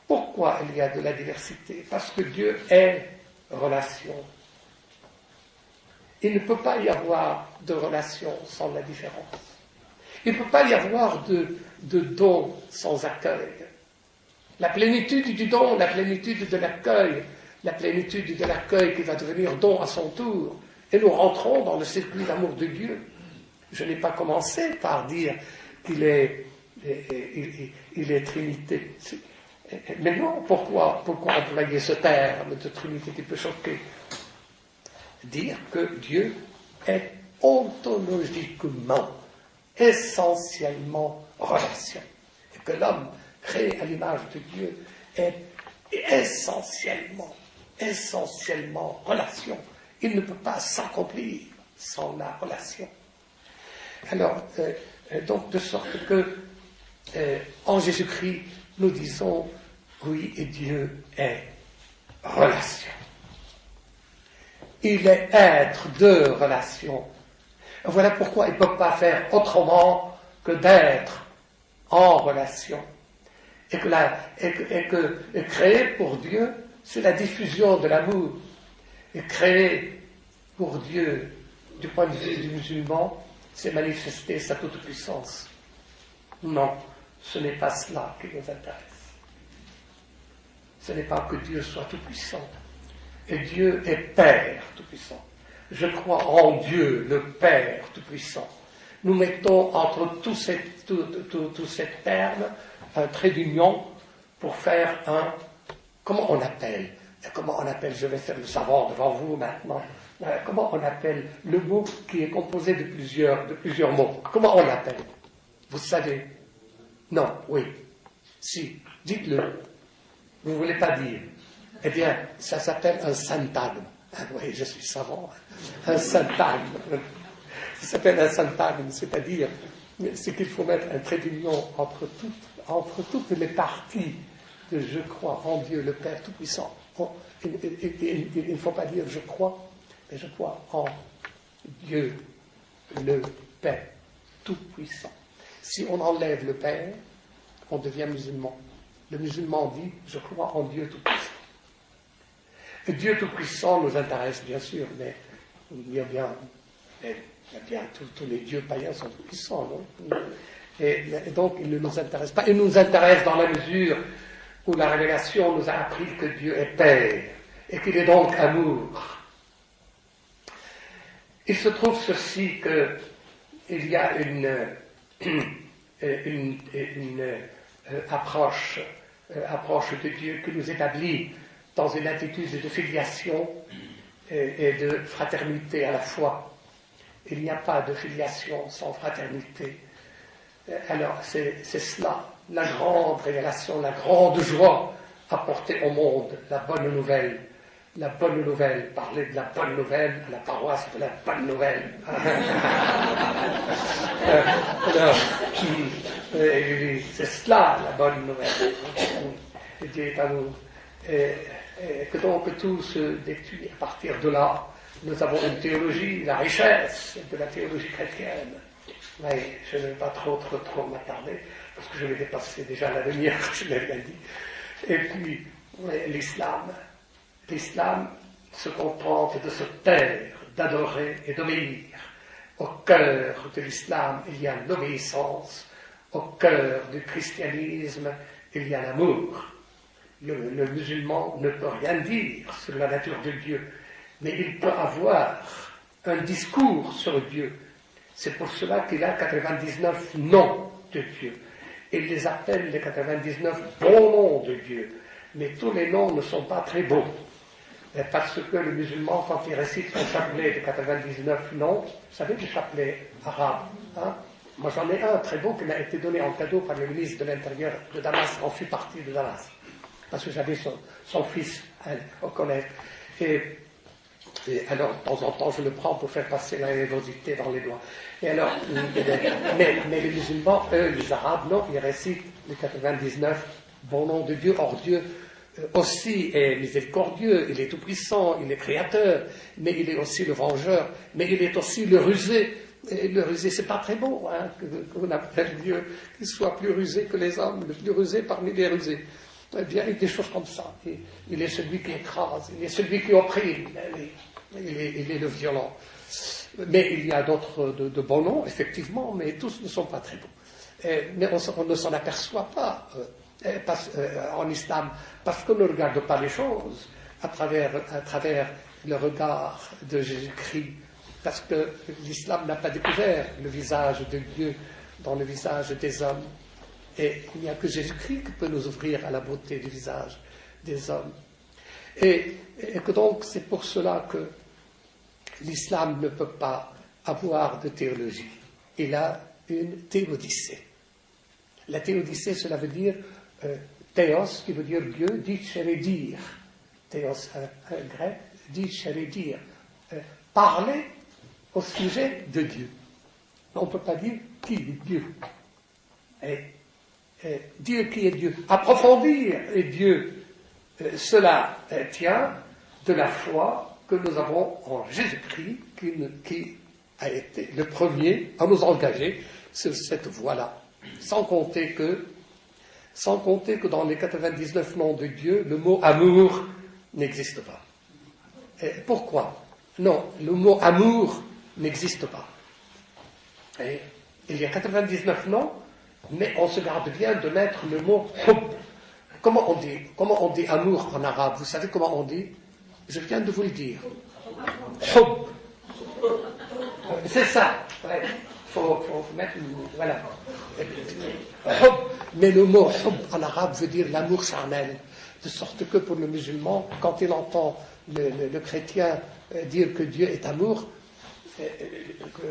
Pourquoi il y a de la diversité? Parce que Dieu est relation. Il ne peut pas y avoir de relation sans la différence. Il ne peut pas y avoir de don sans accueil. La plénitude du don, la plénitude de l'accueil qui va devenir don à son tour. Et nous rentrons dans le circuit d'amour de Dieu. Je n'ai pas commencé par dire qu'il est Trinité. Mais non, pourquoi employer ce terme de Trinité qui peut choquer? Dire que Dieu est ontologiquement, essentiellement relation. Et que l'homme créé à l'image de Dieu est essentiellement relation. Il ne peut pas s'accomplir sans la relation. Alors, donc, de sorte que, en Jésus-Christ, nous disons, oui, et Dieu est relation. Il est être de relation. Voilà pourquoi il ne peut pas faire autrement que d'être en relation. Et que créer pour Dieu, c'est la diffusion de l'amour. Et créer pour Dieu, du point de vue du musulman, c'est manifester sa toute-puissance. Non, ce n'est pas cela qui nous intéresse. Ce n'est pas que Dieu soit tout-puissant. Et Dieu est Père tout-puissant. Je crois en Dieu, le Père tout-puissant. Nous mettons entre tous ces termes un trait d'union pour faire comment on appelle, je vais faire le savant devant vous maintenant, comment on appelle le mot qui est composé de plusieurs mots? Comment on l'appelle? Vous savez? Non, oui. Si, dites-le. Vous ne voulez pas dire. Eh bien, ça s'appelle un syntagme. Ah oui, je suis savant. Un syntagme. Ça s'appelle un syntagme, c'est-à-dire, c'est qu'il faut mettre un trait d'union entre toutes les parties de je crois en Dieu le Père Tout-Puissant. Il ne faut pas dire je crois, mais je crois en Dieu le Père Tout-Puissant. Si on enlève le Père, on devient musulman. Le musulman dit je crois en Dieu Tout-Puissant. Et Dieu Tout-Puissant nous intéresse bien sûr, mais il y a bien tous les dieux païens sont tout-puissants, non? Et donc, il ne nous intéresse pas. Il nous intéresse dans la mesure où la révélation nous a appris que Dieu est Père et qu'il est donc amour. Il se trouve ceci qu'il y a une approche de Dieu qui nous établit dans une attitude de filiation et de fraternité à la fois. Il n'y a pas de filiation sans fraternité. Alors c'est cela, la grande révélation, la grande joie apportée au monde, la bonne nouvelle. La bonne nouvelle, parler de la bonne nouvelle à la paroisse de la bonne nouvelle. C'est cela la bonne nouvelle. Dieu est à nous. Et que donc tout se détruit à partir de là. Nous avons une théologie, la richesse de la théologie chrétienne. Mais je ne vais pas trop m'attarder, parce que je vais dépasser déjà la demi-heure, je l'ai bien dit. Et puis, l'islam. L'islam se contente de se taire, d'adorer et d'obéir. Au cœur de l'islam, il y a l'obéissance. Au cœur du christianisme, il y a l'amour. Le musulman ne peut rien dire sur la nature de Dieu, mais il peut avoir un discours sur Dieu. C'est pour cela qu'il a 99 noms de Dieu. Il les appelle les 99 bons noms de Dieu. Mais tous les noms ne sont pas très beaux. Parce que le musulman, quand il récite son chapelet de 99 noms, vous savez, le chapelet arabe, hein? Moi j'en ai un très beau qui m'a été donné en cadeau par le ministre de l'Intérieur de Damas, quand je suis parti de Damas. Parce que j'avais son fils au collège. Et alors, de temps en temps, je le prends pour faire passer la nervosité dans les doigts. Et alors, mais les musulmans, eux, les arabes, non, ils récitent les 99 bons noms de Dieu. Or, Dieu aussi est miséricordieux, il est tout-puissant, il est créateur, mais il est aussi le vengeur, mais il est aussi le rusé. Et le rusé, c'est pas très bon, hein, qu'on appelle Dieu, qu'il soit plus rusé que les hommes, le plus rusé parmi les rusés. Eh bien, il y a des choses comme ça. Il est celui qui écrase, il est celui qui opprime, il est le violent. Mais il y a d'autres de bons noms, effectivement, mais tous ne sont pas très bons. Mais on ne s'en aperçoit pas en islam, parce qu'on ne regarde pas les choses à travers le regard de Jésus-Christ, parce que l'islam n'a pas découvert le visage de Dieu dans le visage des hommes. Et il n'y a que Jésus-Christ qui peut nous ouvrir à la beauté du visage des hommes. Et que donc, c'est pour cela que l'islam ne peut pas avoir de théologie. Il a une théodicée. La théodicée, cela veut dire théos, qui veut dire Dieu, dicere dire. Théos, grec, dicere dire. Parler au sujet de Dieu. On ne peut pas dire qui est Dieu. Dieu qui est Dieu. Approfondir Dieu, cela tient de la foi que nous avons en Jésus-Christ, qui a été le premier à nous engager sur cette voie-là. Sans compter que dans les 99 noms de Dieu, le mot amour n'existe pas. Pourquoi? Non, le mot amour n'existe pas. Il y a 99 noms, mais on se garde bien de mettre le mot hub. Comment on dit amour en arabe? Vous savez comment on dit? Je viens de vous le dire. Hub. C'est ça. Ouais. Faut mettre voilà. Hub. Mais le mot hub en arabe veut dire l'amour charnel. De sorte que pour le musulman, quand il entend le chrétien dire que Dieu est amour,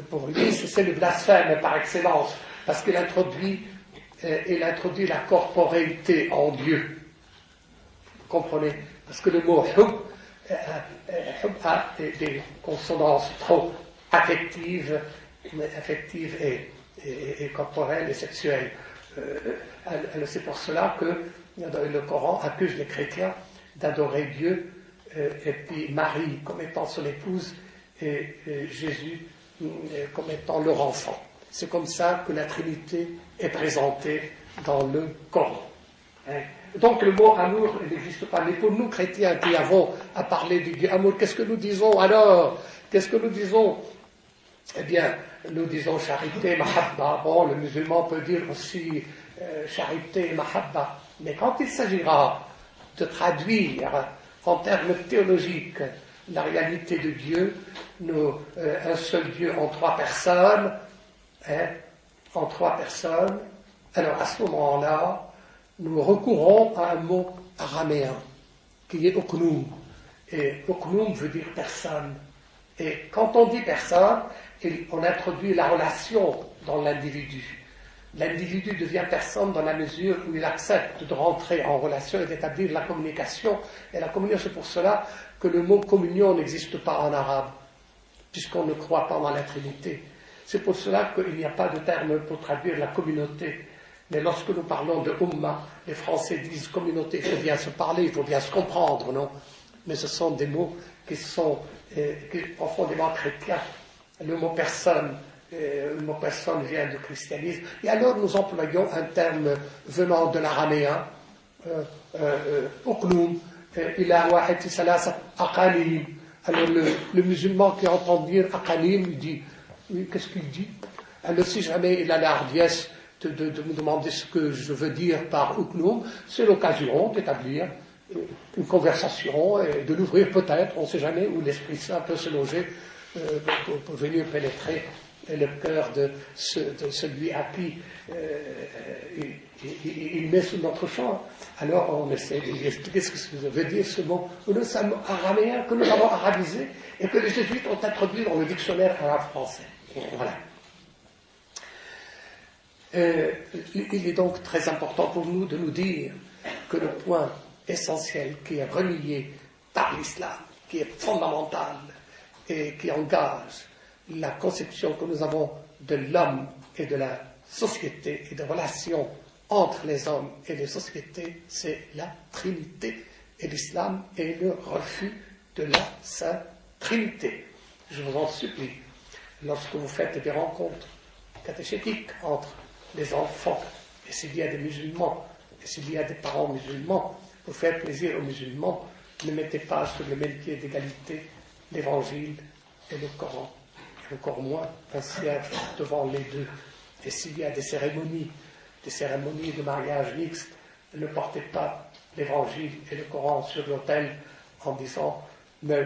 pour lui, c'est le blasphème par excellence. Parce qu'il introduit la corporéité en Dieu. Vous comprenez? Parce que le mot hub a des consonances trop affectives et corporelles et sexuelles. C'est pour cela que le Coran accuse les chrétiens d'adorer Dieu et puis Marie comme étant son épouse et Jésus comme étant leur enfant. C'est comme ça que la Trinité est présentée dans le Coran. Donc le mot amour n'existe pas. Mais pour nous chrétiens qui avons à parler du Dieu amour, qu'est-ce que nous disons alors? Qu'est-ce que nous disons? Eh bien, nous disons charité, mahabba. Bon, le musulman peut dire aussi charité, mahabba. Mais quand il s'agira de traduire en termes théologiques la réalité de Dieu, un seul Dieu en trois personnes, alors à ce moment-là, nous recourons à un mot araméen, qui est oknou, Et Uknum veut dire personne. Et quand on dit personne, on introduit la relation dans l'individu. L'individu devient personne dans la mesure où il accepte de rentrer en relation et d'établir la communication. Et la communion, c'est pour cela que le mot communion n'existe pas en arabe, puisqu'on ne croit pas dans la Trinité. C'est pour cela qu'il n'y a pas de terme pour traduire la communauté. Mais lorsque nous parlons de Ummah, les Français disent communauté, il faut bien se parler, il faut bien se comprendre, non? Mais ce sont des mots qui sont profondément chrétiens. Le mot personne vient du christianisme. Et alors nous employons un terme venant de l'araméen, Uknum, ila wahid salasa aqalim. Alors le musulman qui entend dire aqalim, il dit, oui, qu'est-ce qu'il dit? Alors si jamais il a la hardiesse de me demander ce que je veux dire par Uknum, c'est l'occasion d'établir une conversation et de l'ouvrir peut-être, on ne sait jamais où l'Esprit Saint peut se loger pour venir pénétrer le cœur de celui à qui il met sous notre champ. Alors on essaie de lui expliquer ce que ça veut dire ce mot. Nous sommes araméens que nous avons arabisé et que les jésuites ont introduit dans le dictionnaire arabe-français. Voilà. Il est donc très important pour nous de nous dire que le point essentiel qui est renié par l'islam, qui est fondamental et qui engage la conception que nous avons de l'homme et de la société et des relations entre les hommes et les sociétés, c'est la Trinité. Et l'islam est le refus de la Sainte Trinité. Je vous en supplie, lorsque vous faites des rencontres catéchétiques entre les enfants, et s'il y a des musulmans, et s'il y a des parents musulmans, vous faites plaisir aux musulmans, ne mettez pas sur le même pied d'égalité l'Évangile et le Coran, et encore moins un cierge devant les deux. Et s'il y a des cérémonies de mariage mixte, ne portez pas l'Évangile et le Coran sur l'autel en disant mais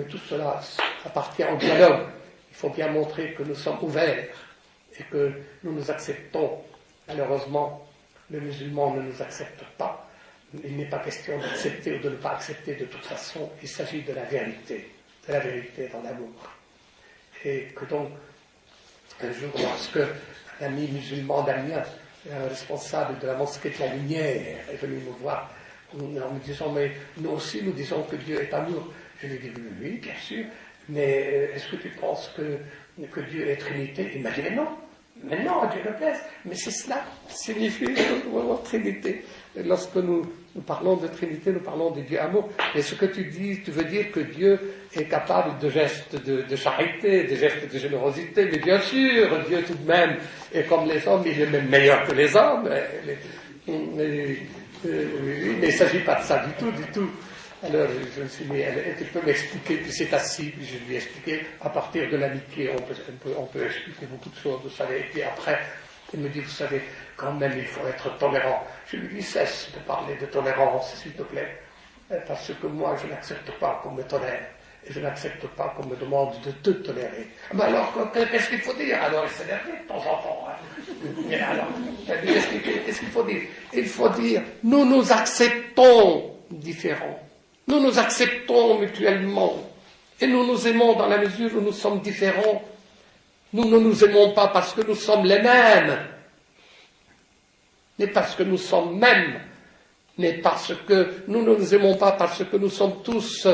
tout cela appartient au dialogue. Il faut bien montrer que nous sommes ouverts et que nous nous acceptons. Malheureusement, le musulman ne nous accepte pas. Il n'est pas question d'accepter ou de ne pas accepter de toute façon. Il s'agit de la vérité dans l'amour. Et que donc, un jour, lorsque un ami musulman d'Amiens, un responsable de la mosquée de la Lumière, est venu me voir en me disant, mais nous aussi nous disons que Dieu est amour. Je lui ai dit, oui, bien sûr, mais est-ce que tu penses que Dieu est Trinité? Il m'a dit, mais non, Dieu le plaise. Mais c'est cela, signifie Trinité. Et lorsque nous parlons de Trinité, nous parlons de Dieu amour. Et ce que tu dis, tu veux dire que Dieu est capable de gestes de charité, de gestes de générosité, mais bien sûr, Dieu tout de même est comme les hommes, il est même meilleur que les hommes. Mais il ne s'agit pas de ça du tout. Alors je me suis dit, tu peux m'expliquer, puis c'est assis, puis je lui ai expliqué, à partir de l'amitié, on peut expliquer beaucoup de choses, vous savez, et puis après, il me dit, vous savez, quand même, il faut être tolérant. Je lui dis, cesse de parler de tolérance, s'il te plaît, parce que moi, je n'accepte pas qu'on me tolère, et je n'accepte pas qu'on me demande de te tolérer. Mais alors, qu'est-ce qu'il faut dire? Alors, il s'énerve de temps en temps. Mais alors, qu'est-ce qu'il faut dire? Il faut dire, nous nous acceptons différents. Nous nous acceptons mutuellement et nous nous aimons dans la mesure où nous sommes différents. Nous ne nous aimons pas parce que nous sommes les mêmes, mais parce que nous sommes mêmes, mais parce que nous ne nous aimons pas parce que nous sommes tous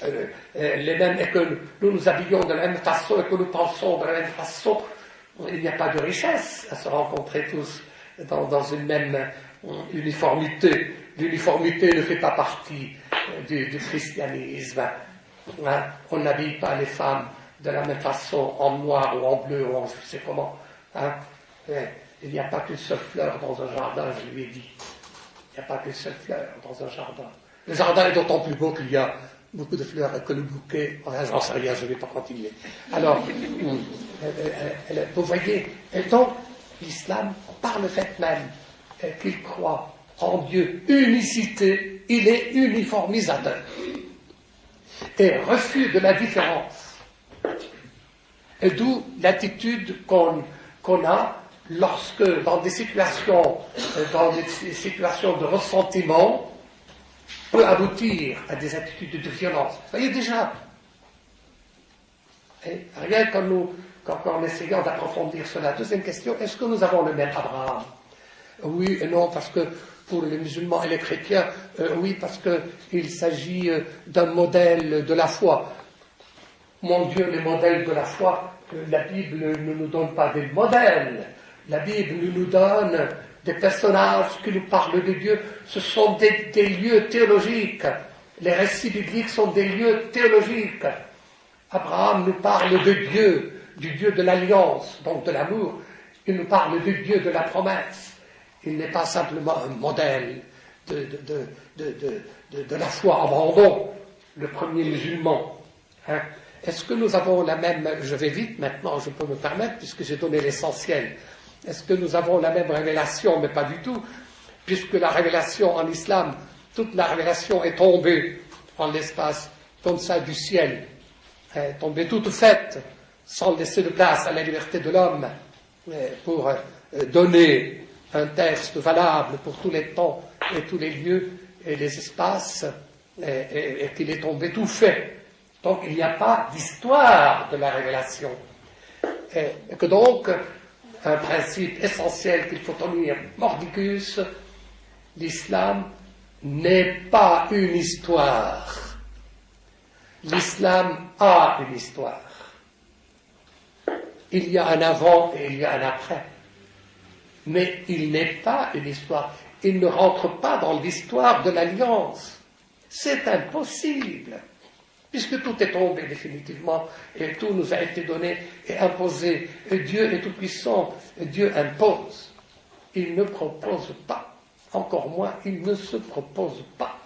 les mêmes et que nous nous habillons de la même façon et que nous pensons de la même façon. Il n'y a pas de richesse à se rencontrer tous dans une même uniformité. L'uniformité ne fait pas partie du christianisme. On n'habille pas les femmes de la même façon, en noir ou en bleu ou en je ne sais comment. Il n'y a pas qu'une seule fleur dans un jardin, je lui ai dit. Il n'y a pas qu'une seule fleur dans un jardin. Le jardin est d'autant plus beau qu'il y a beaucoup de fleurs et que le bouquet, j'en sais rien, je ne vais pas continuer. Alors, vous voyez, et donc, l'islam, par le fait même qu'il croit en Dieu unicité, il est uniformisateur et refus de la différence. Et d'où l'attitude qu'on a lorsque dans des situations de ressentiment, peut aboutir à des attitudes de violence. Vous voyez déjà, et rien qu'en essayant d'approfondir cela. Deuxième question, est-ce que nous avons le même Abraham? Oui et non, parce que pour les musulmans et les chrétiens, oui, parce qu'il s'agit d'un modèle de la foi. Mon Dieu, les modèles de la foi, la Bible ne nous donne pas des modèles. La Bible nous donne des personnages qui nous parlent de Dieu. Ce sont des lieux théologiques. Les récits bibliques sont des lieux théologiques. Abraham nous parle de Dieu, du Dieu de l'alliance, donc de l'amour. Il nous parle du Dieu de la promesse. Il n'est pas simplement un modèle de la foi abandon, le premier musulman. Hein? Est-ce que nous avons la même, je vais vite maintenant, je peux me permettre, puisque j'ai donné l'essentiel, est-ce que nous avons la même révélation? Mais pas du tout, puisque la révélation en islam, toute la révélation est tombée en l'espace comme ça du ciel, est tombée toute faite, sans laisser de place à la liberté de l'homme, pour donner un texte valable pour tous les temps et tous les lieux et les espaces, et qu'il est tombé tout fait. Donc il n'y a pas d'histoire de la révélation. Et que donc, un principe essentiel qu'il faut tenir mordicus, l'islam n'est pas une histoire. L'islam a une histoire. Il y a un avant et il y a un après. Mais il n'est pas une histoire. Il ne rentre pas dans l'histoire de l'alliance. C'est impossible. Puisque tout est tombé définitivement et tout nous a été donné et imposé. Et Dieu est tout-puissant. Dieu impose. Il ne propose pas. Encore moins, il ne se propose pas.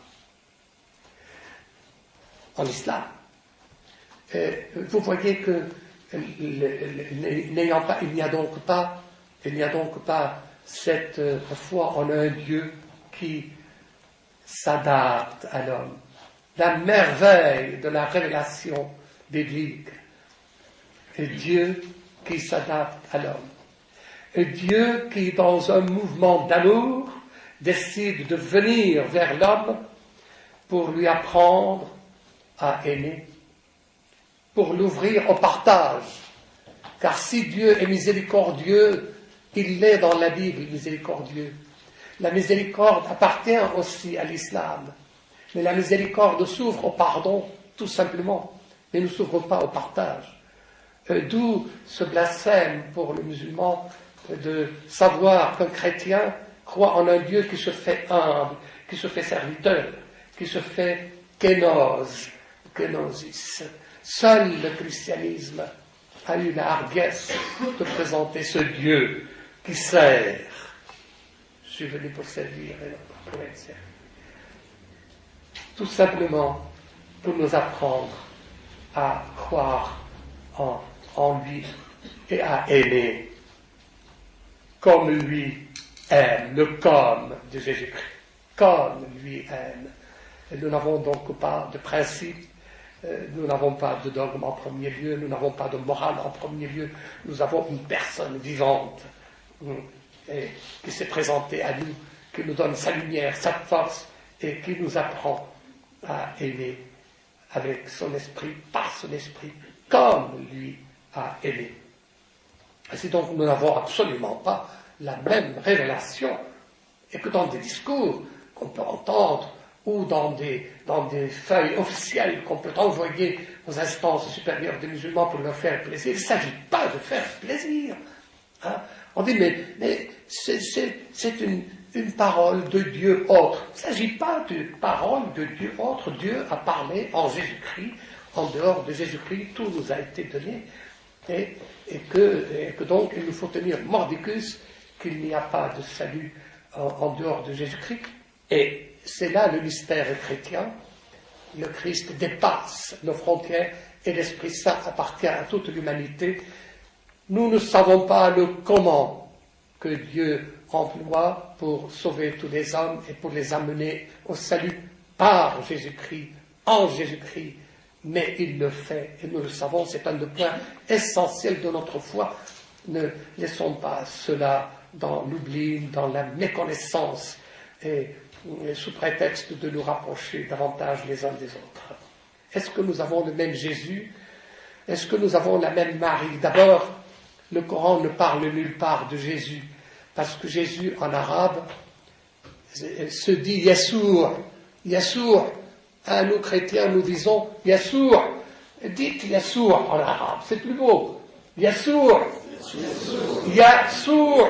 En islam. Vous voyez que il n'y a donc pas cette foi en un Dieu qui s'adapte à l'homme. La merveille de la révélation biblique est Dieu qui s'adapte à l'homme. Et Dieu qui, dans un mouvement d'amour, décide de venir vers l'homme pour lui apprendre à aimer, pour l'ouvrir au partage. Car si Dieu est miséricordieux, il l'est dans la Bible, miséricordieux. La miséricorde appartient aussi à l'islam. Mais la miséricorde s'ouvre au pardon, tout simplement, mais ne s'ouvre pas au partage. D'où ce blasphème pour le musulman de savoir qu'un chrétien croit en un Dieu qui se fait humble, qui se fait serviteur, qui se fait kénosis. Seul le christianisme a eu la hardiesse de présenter ce Dieu qui sert. Je suis venu pour servir et non pour être servi. Tout simplement pour nous apprendre à croire en lui et à aimer comme lui aime, le comme de Jésus-Christ, comme lui aime. Et nous n'avons donc pas de principe, nous n'avons pas de dogme en premier lieu, nous n'avons pas de morale en premier lieu, nous avons une personne vivante et qui s'est présentée à nous, qui nous donne sa lumière, sa force et qui nous apprend à aimer avec son esprit, par son esprit, comme lui a aimé. Ainsi donc, nous n'avons absolument pas la même révélation, et que dans des discours qu'on peut entendre, ou dans des feuilles officielles qu'on peut envoyer aux instances supérieures des musulmans pour leur faire plaisir, il ne s'agit pas de faire plaisir. Hein? On dit, mais c'est une parole de Dieu autre. Il ne s'agit pas d'une parole de Dieu autre. Dieu a parlé en Jésus-Christ. En dehors de Jésus-Christ, tout nous a été donné. Et que donc, il nous faut tenir mordicus qu'il n'y a pas de salut en dehors de Jésus-Christ. Et c'est là le mystère chrétien. Le Christ dépasse nos frontières et l'Esprit Saint appartient à toute l'humanité. Nous ne savons pas le comment que Dieu emploie pour sauver tous les hommes et pour les amener au salut par Jésus-Christ, en Jésus-Christ. Mais il le fait, et nous le savons, c'est un des points essentiels de notre foi. Ne laissons pas cela dans l'oubli, dans la méconnaissance, et sous prétexte de nous rapprocher davantage les uns des autres. Est-ce que nous avons le même Jésus? Est-ce que nous avons la même Marie? D'abord, le Coran ne parle nulle part de Jésus, parce que Jésus en arabe se dit Yassour. Yassour. Nous chrétiens, nous disons Yassour. Dites Yassour en arabe, c'est plus beau. Yassour. Yassour.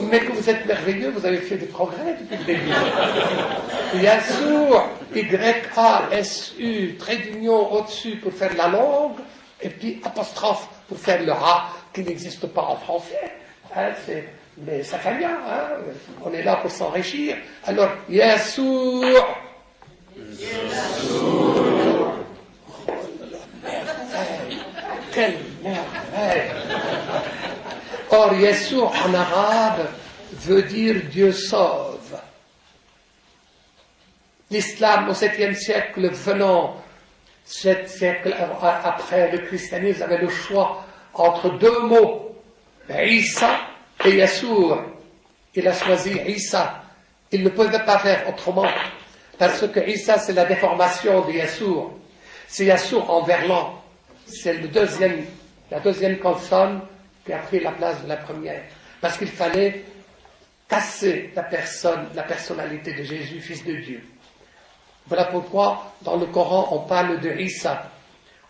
Mais que vous êtes merveilleux, vous avez fait des progrès depuis le début. Yassour. Y-A-S-U. Trait d'union au-dessus pour faire la langue, et puis apostrophe pour faire le A qui n'existe pas en français. Mais ça fait bien, on est là pour s'enrichir. Alors, Yassour. Quelle merveille! Or, Yassour en arabe veut dire Dieu sauve. L'islam au 7e siècle venant, 7 siècles après le christianisme, avait le choix entre deux mots, Isa et Yassour. Il a choisi Isa. Il ne pouvait pas faire autrement, parce que Isa, c'est la déformation de Yassour. C'est Yassour en verlan. C'est la deuxième consonne qui a pris la place de la première. Parce qu'il fallait casser la personnalité de Jésus, fils de Dieu. Voilà pourquoi, dans le Coran, on parle de Isa.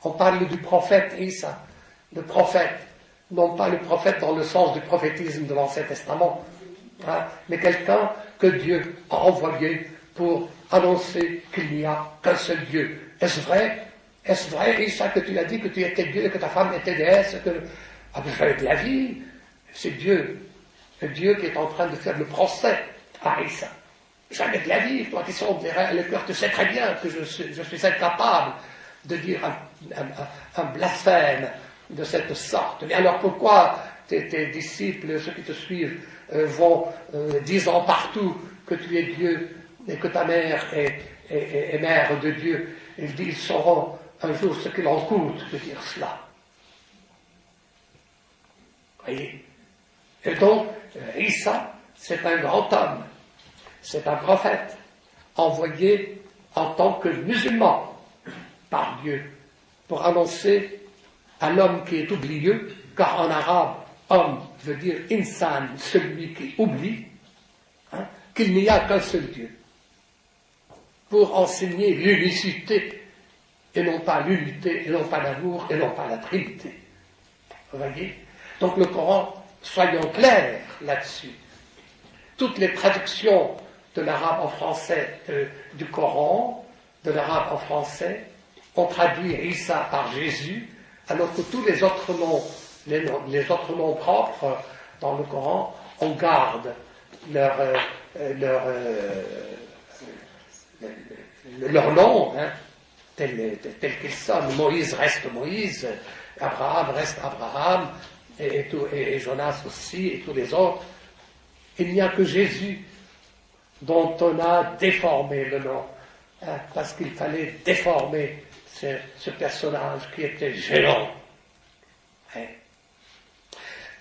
On parle du prophète Isa. Le prophète. Non pas le prophète dans le sens du prophétisme de l'Ancien Testament, mais quelqu'un que Dieu a envoyé pour annoncer qu'il n'y a qu'un seul Dieu. Est-ce vrai, Isa, que tu as dit que tu étais Dieu et que ta femme était déesse? Jamais de la vie. C'est Dieu. C'est Dieu qui est en train de faire le procès à Isa. Jamais de la vie. Toi qui sondes le cœur, tu sais très bien que je suis incapable de dire un blasphème de cette sorte. Mais alors pourquoi tes disciples, ceux qui te suivent, vont disant partout que tu es Dieu et que ta mère est mère de Dieu? Ils sauront un jour ce qu'il en coûte de dire cela. Voyez? Et donc, Isa, c'est un grand homme, c'est un prophète, envoyé en tant que musulman par Dieu, pour annoncer à l'homme qui est oublieux, car en arabe, homme veut dire insan, celui qui oublie, qu'il n'y a qu'un seul Dieu, pour enseigner l'unicité, et non pas l'unité, et non pas l'amour, et non pas la Trinité. Vous voyez? Donc le Coran, soyons clairs là-dessus. Toutes les traductions de l'arabe en français du Coran, de l'arabe en français, ont traduit Isa par Jésus, alors que tous les autres noms, les autres noms propres dans le Coran, on garde leur nom, tel qu'ils sont. Moïse reste Moïse, Abraham reste Abraham, et Jonas aussi, et tous les autres. Il n'y a que Jésus dont on a déformé le nom, parce qu'il fallait déformer ce personnage qui était gênant.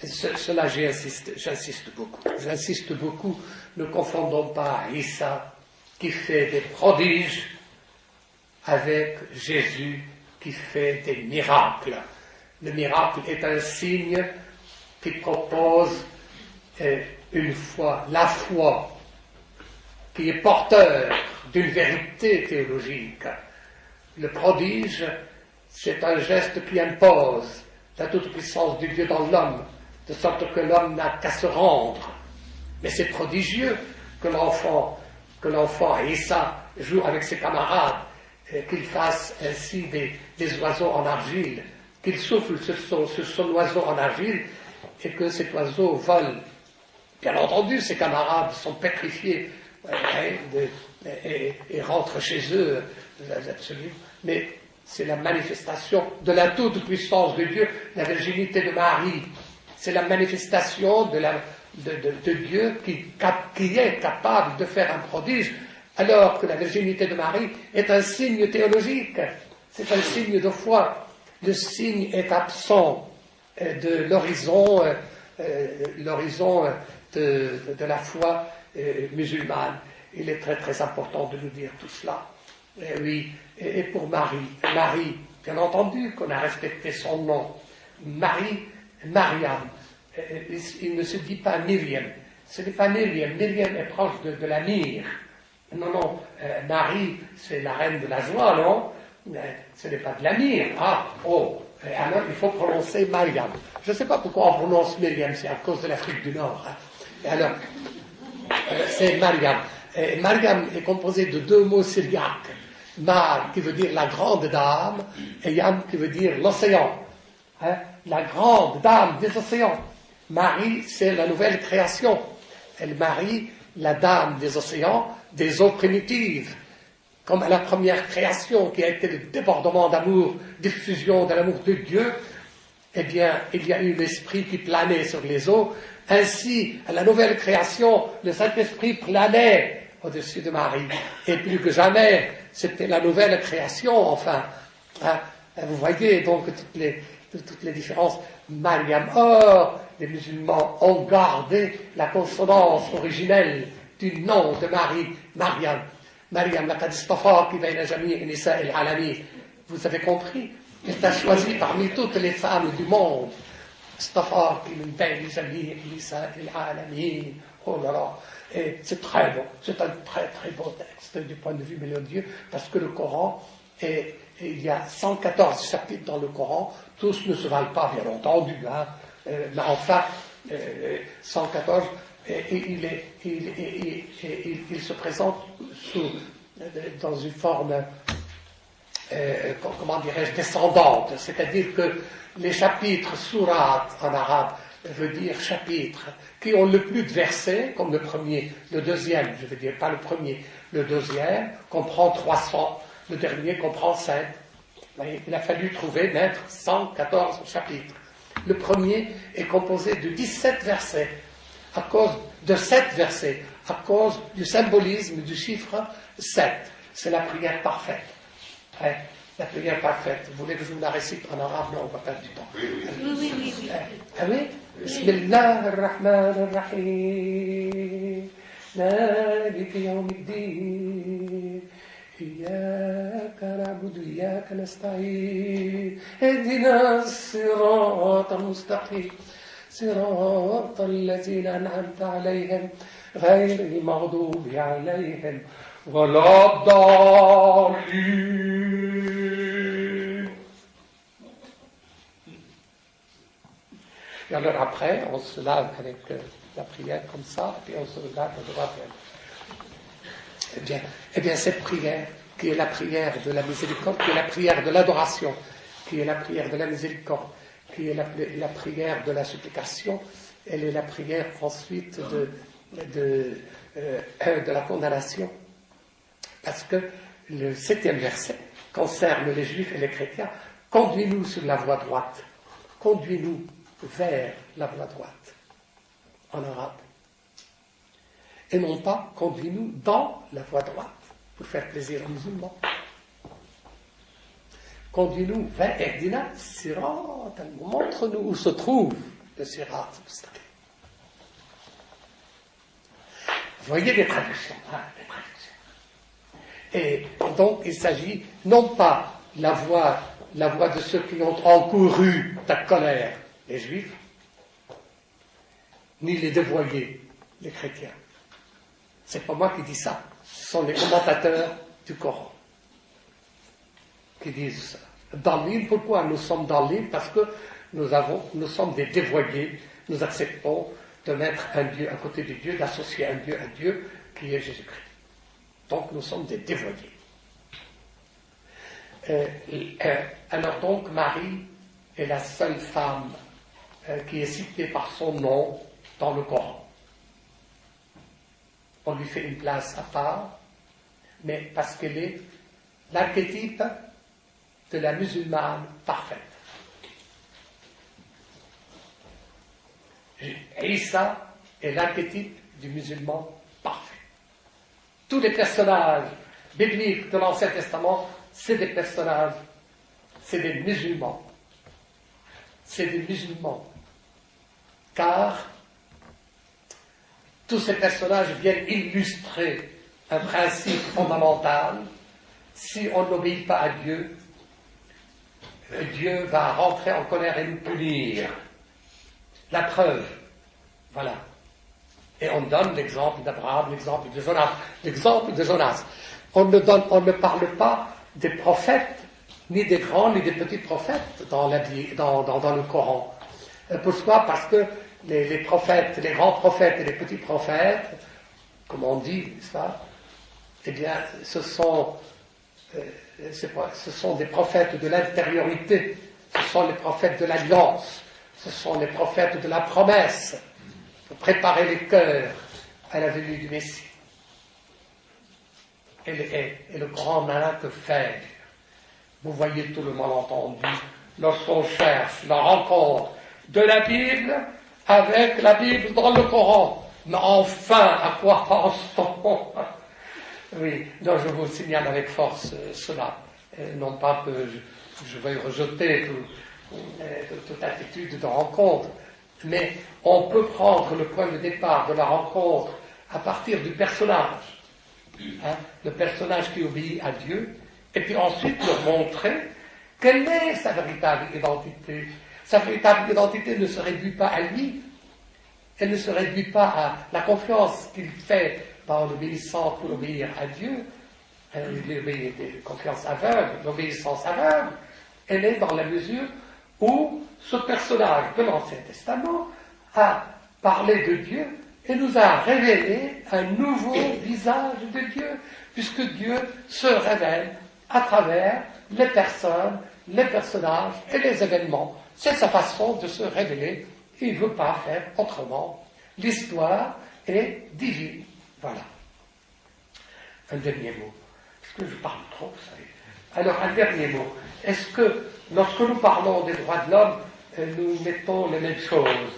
Cela, j'insiste beaucoup. Ne confondons pas Isa qui fait des prodiges avec Jésus qui fait des miracles. Le miracle est un signe qui propose une foi, la foi, qui est porteur d'une vérité théologique. Le prodige, c'est un geste qui impose la toute-puissance de Dieu dans l'homme, de sorte que l'homme n'a qu'à se rendre. Mais c'est prodigieux que l'enfant Isa joue avec ses camarades, qu'il fasse ainsi des oiseaux en argile, qu'il souffle sur son oiseau en argile, et que cet oiseau vole. Bien entendu, ses camarades sont pétrifiés et rentrent chez eux là-dessus. Mais c'est la manifestation de la toute-puissance de Dieu, la virginité de Marie. C'est la manifestation de Dieu qui est capable de faire un prodige, alors que la virginité de Marie est un signe théologique, c'est un signe de foi. Le signe est absent de l'horizon de la foi musulmane. Il est très très important de nous dire tout cela. Oui, et pour Marie, bien entendu qu'on a respecté son nom. Mariam. Il ne se dit pas Myriam. Ce n'est pas Myriam. Myriam est proche de la myrrhe. Non, Marie, c'est la reine de la joie, non? Ce n'est pas de la myrrhe. Alors il faut prononcer Mariam. Je ne sais pas pourquoi on prononce Myriam, c'est à cause de l'Afrique du Nord. Et alors, c'est Mariam. Mariam est composé de deux mots syriaques. Mar, qui veut dire la grande dame, et Yam, qui veut dire l'océan. La grande dame des océans. Marie, c'est la nouvelle création. Elle marie la dame des océans, des eaux primitives, comme à la première création qui a été le débordement d'amour, diffusion de l'amour de Dieu. Eh bien, il y a eu l'esprit qui planait sur les eaux. Ainsi, à la nouvelle création, le Saint-Esprit planait au-dessus de Marie. Et plus que jamais, c'était la nouvelle création, enfin. Vous voyez donc toutes les différences. Mariam. Or, les musulmans ont gardé la consonance originelle du nom de Marie, Mariam. Mariam, laqad istafaki bayna jami'i nisa'il alamin. Vous avez compris? Il t'a choisi parmi toutes les femmes du monde. Istafaki min bayna jami'i nisa'il alamin. Oh là là. Et c'est très beau. C'est un très très beau texte du point de vue mélodieux, parce que le Coran est. Il y a 114 chapitres dans le Coran, tous ne se valent pas, bien entendu, mais enfin, 114, il se présente dans une forme, comment dirais-je, descendante, c'est-à-dire que les chapitres, surat en arabe, veut dire chapitres, qui ont le plus de versets, comme le premier, le deuxième, je veux dire, pas le premier, le deuxième, comprend 300. Le dernier comprend 7. Il a fallu mettre 114 chapitres. Le premier est composé de 17 versets, à cause de 7 versets, à cause du symbolisme du chiffre 7. C'est la prière parfaite. La prière parfaite. Vous voulez que je vous la récite en arabe? Non, on va perdre du temps. Oui. Ah oui? Bismillah ar-Rahman ar-Rahim. Malik yawmiddin. إياك نعبد وإياك نستعين اهدنا الصراط المستقيم صراط الذين أنعمت عليهم غير المغضوب عليهم ولا الضالين. Et alors après, on se lave avec la prière comme ça, et puis on se lave à droite et à gauche. Eh bien, cette prière, qui est la prière de la miséricorde, qui est la prière de l'adoration, qui est la prière de la miséricorde, qui est la prière de la supplication, elle est la prière ensuite de la condamnation. Parce que le 7e verset concerne les juifs et les chrétiens. Conduis-nous sur la voie droite. Conduis-nous vers la voie droite. En arabe. Et non pas conduis-nous dans la voie droite pour faire plaisir aux musulmans. Conduis-nous vers Erdina Sirat. Montre-nous où se trouve le Sirat. Vous voyez les traductions. Et donc il s'agit non pas la voie de ceux qui ont encouru ta colère, les juifs, ni les dévoyés, les chrétiens. C'est pas moi qui dis ça, ce sont les commentateurs du Coran qui disent ça. Dans l'île, pourquoi nous sommes dans l'île? Parce que nous sommes des dévoyés, nous acceptons de mettre un Dieu à côté de Dieu, d'associer un Dieu à Dieu qui est Jésus-Christ. Donc nous sommes des dévoyés. Alors donc Marie est la seule femme qui est citée par son nom dans le Coran. On lui fait une place à part, mais parce qu'elle est l'archétype de la musulmane parfaite. Isa est l'archétype du musulman parfait. Tous les personnages bibliques de l'Ancien Testament, c'est des personnages, c'est des musulmans. C'est des musulmans. Car Tous ces personnages viennent illustrer un principe fondamental. Si on n'obéit pas à Dieu, Dieu va rentrer en colère et nous punir. La preuve, voilà. Et on donne l'exemple d'Abraham, l'exemple de Jonas. L'exemple de Jonas. On ne parle pas des prophètes, ni des grands, ni des petits prophètes dans le Coran. Pourquoi? Parce que les prophètes, les grands prophètes et les petits prophètes, comme on dit, ça, eh bien, ce sont des prophètes de l'intériorité, ce sont les prophètes de l'alliance, ce sont les prophètes de la promesse, pour préparer les cœurs à la venue du Messie. Et le Coran n'a rien que faire. Vous voyez tout le malentendu lorsqu'on cherche la rencontre de la Bible avec la Bible dans le Coran. Mais enfin, à quoi pense-t-on? Oui, donc je vous signale avec force cela. Non pas que je veuille rejeter toute attitude de rencontre, mais on peut prendre le point de départ de la rencontre à partir du personnage. Le personnage qui obéit à Dieu, et puis ensuite leur montrer quelle est sa véritable identité. Sa véritable identité ne se réduit pas à lui, elle ne se réduit pas à la confiance qu'il fait par l'obéissance pour obéir à Dieu, confiance aveugle, l'obéissance aveugle, elle est dans la mesure où ce personnage de l'Ancien Testament a parlé de Dieu et nous a révélé un nouveau visage de Dieu, puisque Dieu se révèle à travers les personnes, les personnages et les événements. C'est sa façon de se révéler. Il ne veut pas faire autrement. L'histoire est divine. Voilà. Un dernier mot. Est-ce que je parle trop, vous savez? Alors, un dernier mot. Est-ce que, lorsque nous parlons des droits de l'homme, nous mettons les mêmes choses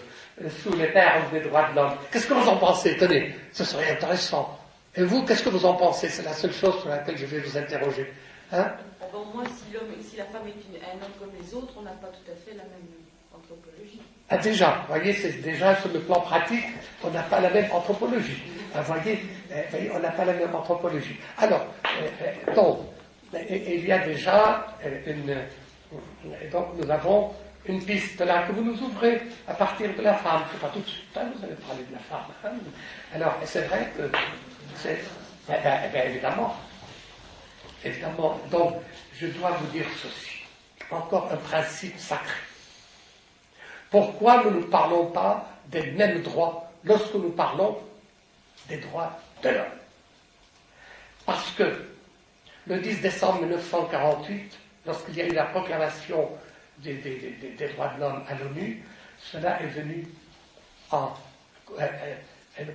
sous les termes des droits de l'homme? Qu'est-ce que vous en pensez? Tenez, ce serait intéressant. Et vous, qu'est-ce que vous en pensez? C'est la seule chose sur laquelle je vais vous interroger. Hein? Bon, moi, si la femme est un homme comme les autres, on n'a pas tout à fait la même anthropologie. Ah, déjà, vous voyez, c'est déjà sur le plan pratique, on n'a pas la même anthropologie. Vous voyez, on n'a pas la même anthropologie. Alors, donc, il y a déjà donc nous avons une piste là que vous nous ouvrez à partir de la femme. C'est pas tout de suite, hein, vous allez parler de la femme. Hein. Alors, c'est vrai que c'est, évidemment. Donc, je dois vous dire ceci. Encore un principe sacré. Pourquoi nous ne parlons pas des mêmes droits lorsque nous parlons des droits de l'homme? Parce que le 10 décembre 1948, lorsqu'il y a eu la proclamation des droits de l'homme à l'ONU, cela est venu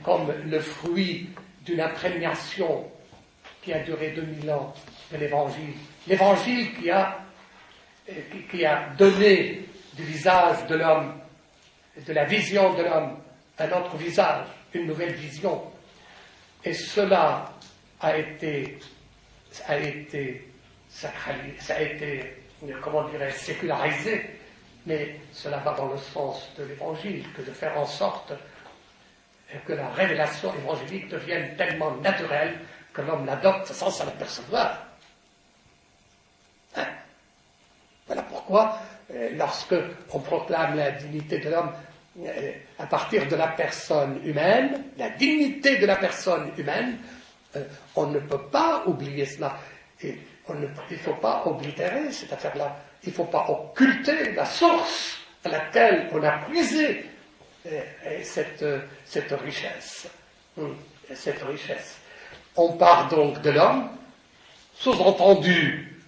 comme le fruit d'une imprégnation qui a duré 2000 ans de l'Évangile. L'Évangile qui a donné du visage de l'homme, de la vision de l'homme, un autre visage, une nouvelle vision. Et cela a été sacralisé, ça a été, comment dirais-je, sécularisé, mais cela va dans le sens de l'Évangile, que de faire en sorte que la révélation évangélique devienne tellement naturelle que l'homme l'adopte sans s'en apercevoir. Hein? Voilà pourquoi, lorsque on proclame la dignité de l'homme à partir de la personne humaine, la dignité de la personne humaine, on ne peut pas oublier cela. Et il ne faut pas oblitérer cette affaire-là. Il ne faut pas occulter la source à laquelle on a puisé cette richesse. Cette richesse. On part donc de l'homme, sous-entendu,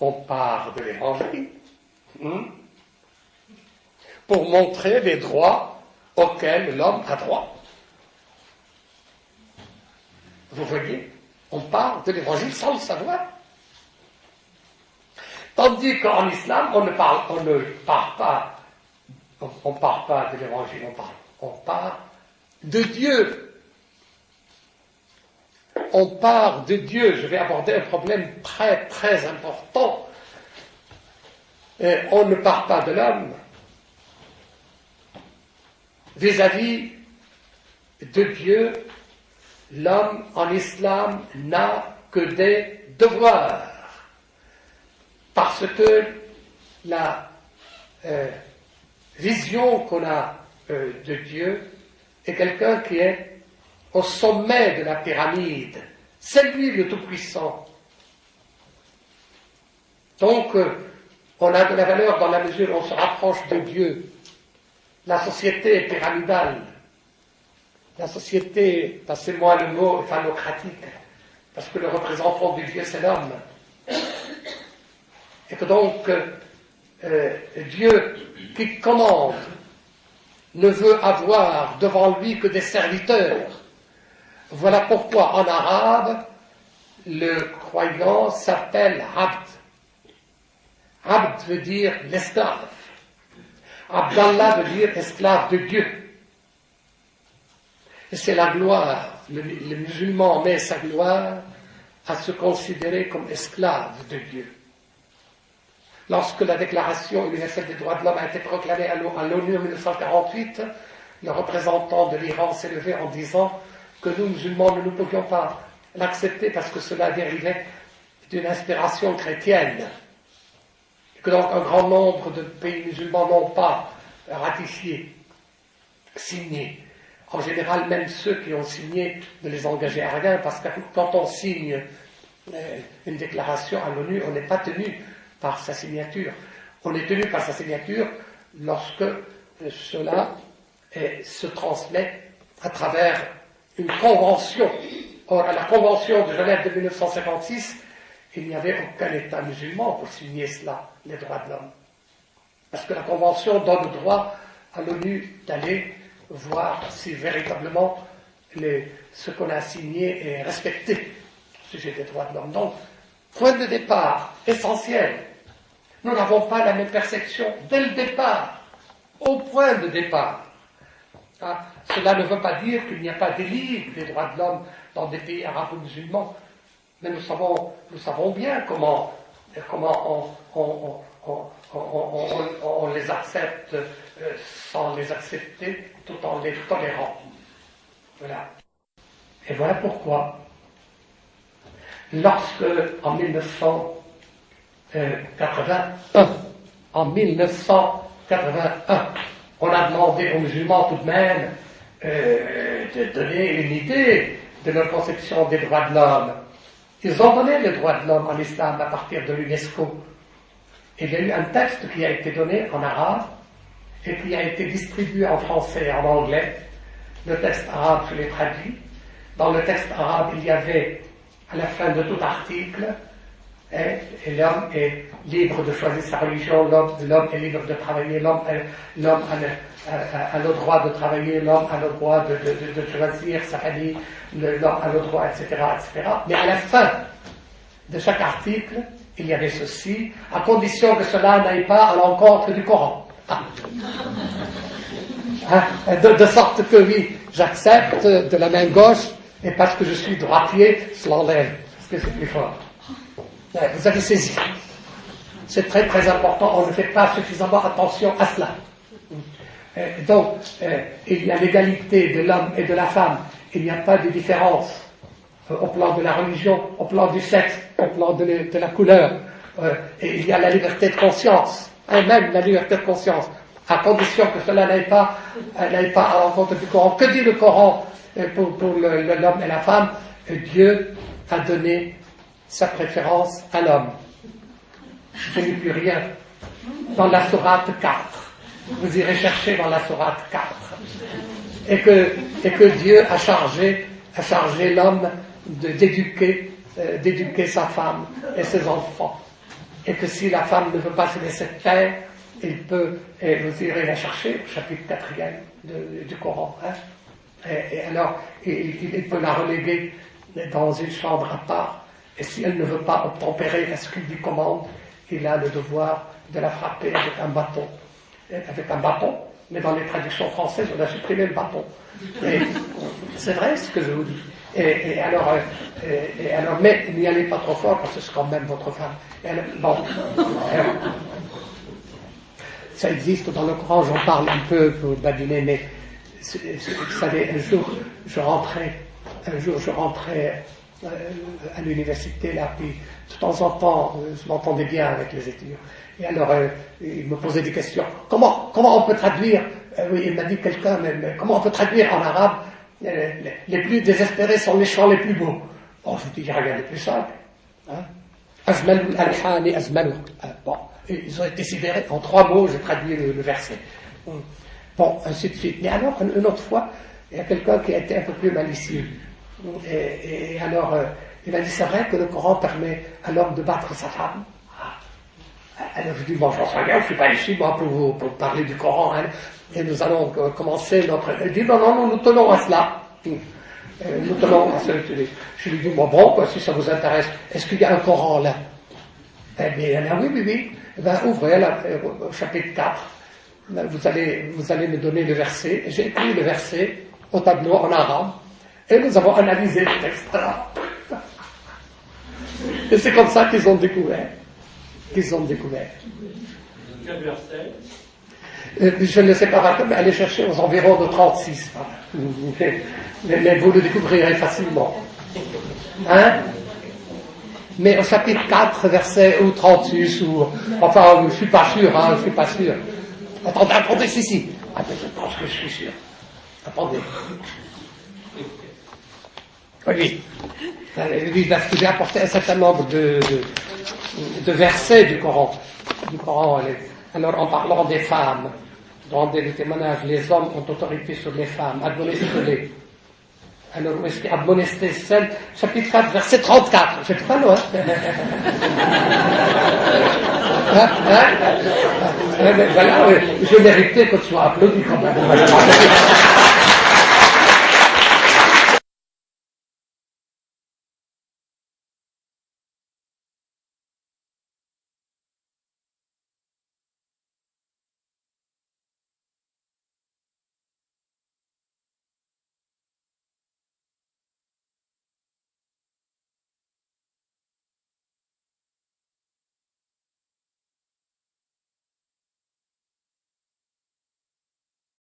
on part de l'Évangile, pour montrer les droits auxquels l'homme a droit. Vous voyez, on part de l'Évangile sans le savoir. Tandis qu'en islam, on ne part pas de l'Évangile, on part de Dieu. On part de Dieu. Je vais aborder un problème très, très important. On ne part pas de l'homme vis-à-vis de Dieu, l'homme en islam n'a que des devoirs. Parce que la vision qu'on a de Dieu est quelqu'un qui est au sommet de la pyramide. C'est lui le Tout-Puissant. Donc, on a de la valeur dans la mesure où on se rapproche de Dieu. La société est pyramidale. La société, passez-moi le mot, est phallocratique, parce que le représentant du Dieu, c'est l'homme. Et que donc, Dieu qui commande ne veut avoir devant lui que des serviteurs. Voilà pourquoi en arabe, le croyant s'appelle Abd. Abd veut dire l'esclave. Abdallah veut dire esclave de Dieu. Et c'est la gloire. Le musulman met sa gloire à se considérer comme esclave de Dieu. Lorsque la Déclaration universelle des droits de l'homme a été proclamée à l'ONU en 1948, le représentant de l'Iran s'est levé en disant que nous, musulmans, nous ne pouvions pas l'accepter parce que cela dérivait d'une inspiration chrétienne. Et que donc un grand nombre de pays musulmans n'ont pas ratifié, signé. En général, même ceux qui ont signé ne les engageaient à rien, parce que quand on signe une déclaration à l'ONU, on n'est pas tenu par sa signature. On est tenu par sa signature lorsque cela se transmet à travers une convention. Or, à la convention de Genève de 1956, il n'y avait aucun État musulman pour signer cela, les droits de l'homme. Parce que la convention donne le droit à l'ONU d'aller voir si véritablement ce qu'on a signé est respecté au sujet des droits de l'homme. Donc, point de départ essentiel. Nous n'avons pas la même perception dès le départ, au point de départ. Cela ne veut pas dire qu'il n'y a pas des ligues des droits de l'homme dans des pays arabo-musulmans, mais nous savons bien comment on les accepte sans les accepter, tout en les tolérant. Voilà. Et voilà pourquoi, lorsque, en 1981, on a demandé aux musulmans tout de même de donner une idée de leur conception des droits de l'homme. Ils ont donné les droits de l'homme en islam à partir de l'UNESCO. Il y a eu un texte qui a été donné en arabe et qui a été distribué en français et en anglais. Le texte arabe, je l'ai traduit. Dans le texte arabe, il y avait, à la fin de tout article, et l'homme est libre de choisir sa religion, l'homme est libre de travailler, l'homme a le droit de travailler, l'homme a le droit de choisir sa famille, l'homme a le droit, etc., etc. Mais à la fin de chaque article, il y avait ceci, à condition que cela n'aille pas à l'encontre du Coran. De sorte que oui, j'accepte de la main gauche, et parce que je suis droitier, je l'enlève, parce que c'est plus fort. Vous avez saisi. C'est très très important, on ne fait pas suffisamment attention à cela. Donc, il y a l'égalité de l'homme et de la femme, il n'y a pas de différence au plan de la religion, au plan du sexe, au plan de la couleur, et il y a la liberté de conscience, et même la liberté de conscience, à condition que cela n'aille pas à l'encontre du Coran. Que dit le Coran pour l'homme et la femme? Dieu a donné sa préférence à l'homme. Je n'ai plus rien. Dans la sourate 4. Vous irez chercher dans la sourate 4. Et que Dieu a chargé l'homme d'éduquer sa femme et ses enfants. Et que si la femme ne veut pas se laisser faire, il peut, et vous irez la chercher au chapitre 4e du Coran. Et alors, il peut la reléguer dans une chambre à part. Et si elle ne veut pas obtempérer à ce qu'il lui commande, il a le devoir de la frapper avec un bâton. Mais dans les traductions françaises, on a supprimé le bâton. Et c'est vrai ce que je vous dis. Et alors, mais n'y allez pas trop fort, parce que c'est quand même votre femme. Ça existe dans le Coran, j'en parle un peu pour badiner, mais Vous savez, un jour, je rentrais à l'université, là, puis de temps en temps, je m'entendais bien avec les étudiants. Et alors, il me posait des questions. Comment on peut traduire, oui, il m'a dit quelqu'un, mais comment on peut traduire en arabe, les plus désespérés sont les chants les plus beaux. Bon, je dis, il n'y a rien de plus simple. Hein? Ajmalul alhani ajmalu. Bon, ils ont été sidérés. En 3 mots, j'ai traduit le verset. Bon, ainsi de suite. Mais alors, une autre fois, il y a quelqu'un qui a été un peu plus malicieux. Et alors, il m'a dit, c'est vrai que le Coran permet à l'homme de battre sa femme. Alors je dis, bon, j'en sais rien, je ne suis pas ici, moi, pour parler du Coran, hein, et nous allons commencer notre... Il dit, non, nous tenons à cela. Nous tenons à cela. Je lui dis, bon, si ça vous intéresse, est-ce qu'il y a un Coran là? Eh bien, oui. Eh bien, ouvrez au chapitre 4. Vous allez me donner le verset. J'ai écrit le verset au tableau en arabe, et nous avons analysé le texte. Et c'est comme ça qu'ils ont découvert. Quel verset? Je ne sais pas, mais allez chercher aux environs de 36. Mais vous le découvrirez facilement. Hein? Mais au chapitre 4, verset ou 36, ou... Enfin, je ne suis pas sûr, Attendez, si. Je pense que je suis sûr. Attendez. Oui, parce que j'ai apporté un certain nombre de versets du Coran. Alors, en parlant des femmes, dans des témoignages, les hommes ont autorité sur les femmes, admonestez-les. Alors, où est-ce qu'il y a admonester celles? Chapitre 4, verset 34. Je suis pas loin. Voilà, je méritais que tu sois applaudi quand même.